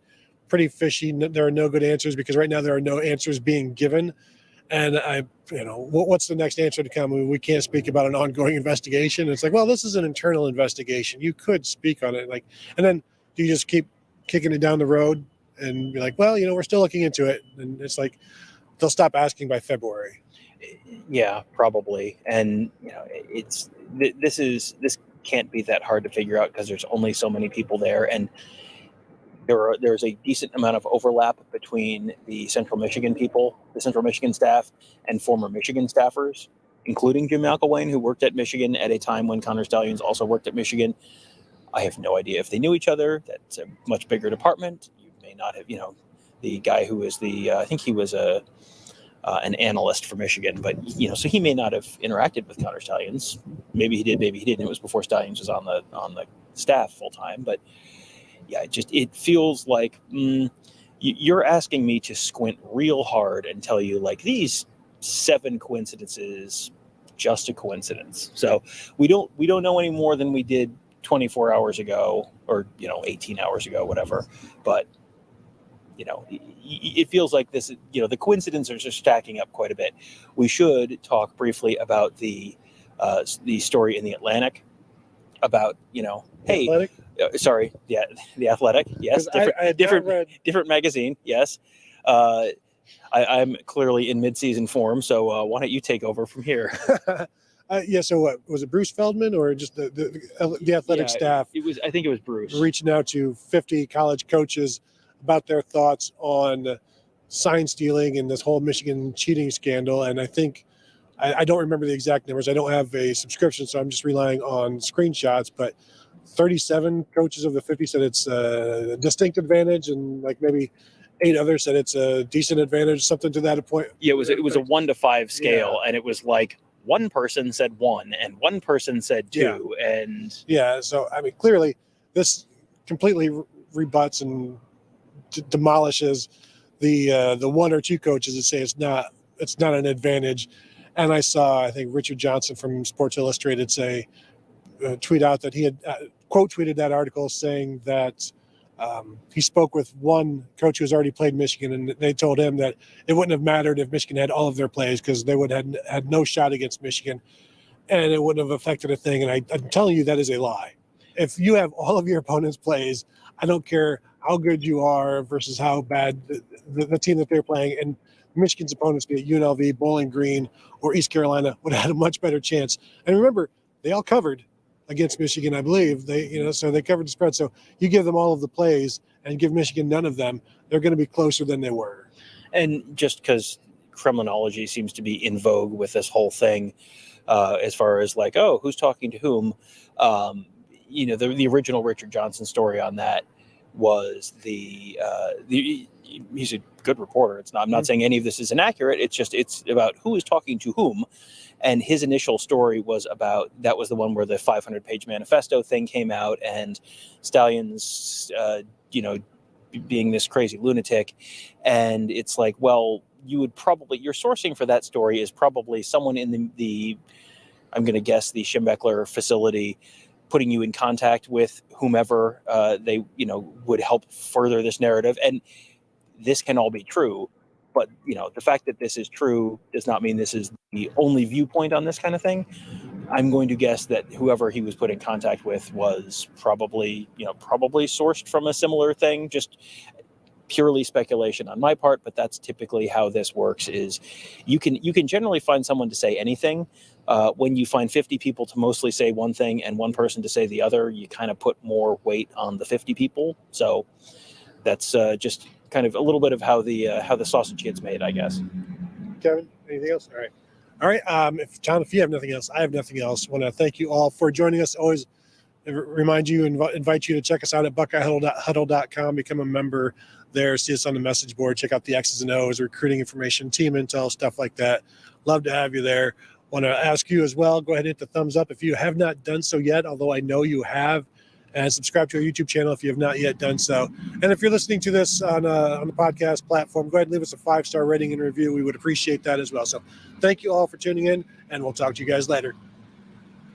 fishy. There are no good answers, because right now there are no answers being given. And what's the next answer to come? We can't speak about an ongoing investigation. It's like, well, this is an internal investigation. You could speak on it, and then do you just keep kicking it down the road and be like, well, we're still looking into it, and it's like they'll stop asking by February. Yeah, probably. And this can't be that hard to figure out, because there's only so many people there, and there's a decent amount of overlap between the Central Michigan people, the Central Michigan staff, and former Michigan staffers, including Jim McElwain, who worked at Michigan at a time when Connor Stalions also worked at Michigan. I have no idea if they knew each other. That's a much bigger department. You may not have, the guy who was I think he was an analyst for Michigan, but so he may not have interacted with Connor Stalions. Maybe he did, maybe he didn't. It was before Stalions was on the staff full time, but yeah, it feels like you're asking me to squint real hard and tell you, like, these 7 coincidences, just a coincidence. So we don't know any more than we did 24 hours ago, or 18 hours ago, whatever. But it feels like this. The coincidences are stacking up quite a bit. We should talk briefly about the story in the Atlantic about hey. Athletic? Sorry, yeah, the Athletic. Yes, different magazine. Yes, I'm clearly in mid-season form, so why don't you take over from here? Yeah. So what was it, Bruce Feldman, or just the athletic staff? I think it was Bruce reaching out to 50 college coaches about their thoughts on sign stealing and this whole Michigan cheating scandal. And I think I don't remember the exact numbers. I don't have a subscription, so I'm just relying on screenshots. But 37 coaches of the 50 said it's a distinct advantage, and like maybe 8 others said it's a decent advantage, something to that point. Yeah, it was a 1 to 5 scale, and it was like one person said 1 and one person said 2, and so I mean, clearly this completely rebuts and demolishes the 1 or 2 coaches that say it's not an advantage. And I saw, I think, Richard Johnson from Sports Illustrated tweet out that he had quote tweeted that article, saying that he spoke with one coach who's already played Michigan, and they told him that it wouldn't have mattered if Michigan had all of their plays, because they would have had no shot against Michigan, and it wouldn't have affected a thing. And I'm telling you, that is a lie. If you have all of your opponent's plays, I don't care how good you are versus how bad the team that they're playing, and Michigan's opponents, be it UNLV, Bowling Green, or East Carolina, would have had a much better chance. And remember, they all covered. against Michigan, I believe. So they covered the spread. So you give them all of the plays and give Michigan none of them, they're going to be closer than they were. And just because criminology seems to be in vogue with this whole thing, as far as like, oh, who's talking to whom? The original Richard Johnson story on that was he's a good reporter. I'm not saying any of this is inaccurate. It's about who is talking to whom. And his initial story was about, that was the one where the 500-page manifesto thing came out, and Stallion's, being this crazy lunatic. And it's like, well, your sourcing for that story is probably someone in the I'm going to guess the Schembechler facility, putting you in contact with whomever they would help further this narrative. And this can all be true, but the fact that this is true does not mean this is the only viewpoint on this kind of thing. I'm going to guess that whoever he was put in contact with was probably sourced from a similar thing. Just purely speculation on my part, but that's typically how this works. Is you can generally find someone to say anything. When you find 50 people to mostly say one thing and one person to say the other, you kind of put more weight on the 50 people. So that's just kind of a little bit of how the sausage gets made, I guess. Kevin, anything else? All right. If you have nothing else, I have nothing else. I want to thank you all for joining us. Always invite you to check us out at buckeyehuddle.com, become a member there, see us on the message board, check out the X's and O's, recruiting information, team intel, stuff like that. Love to have you there. Want to ask you as well, go ahead and hit the thumbs up if you have not done so yet, although I know you have, and subscribe to our YouTube channel if you have not yet done so. And if you're listening to this on the podcast platform, go ahead and leave us a 5-star rating and review. We would appreciate that as well. So thank you all for tuning in, and we'll talk to you guys later.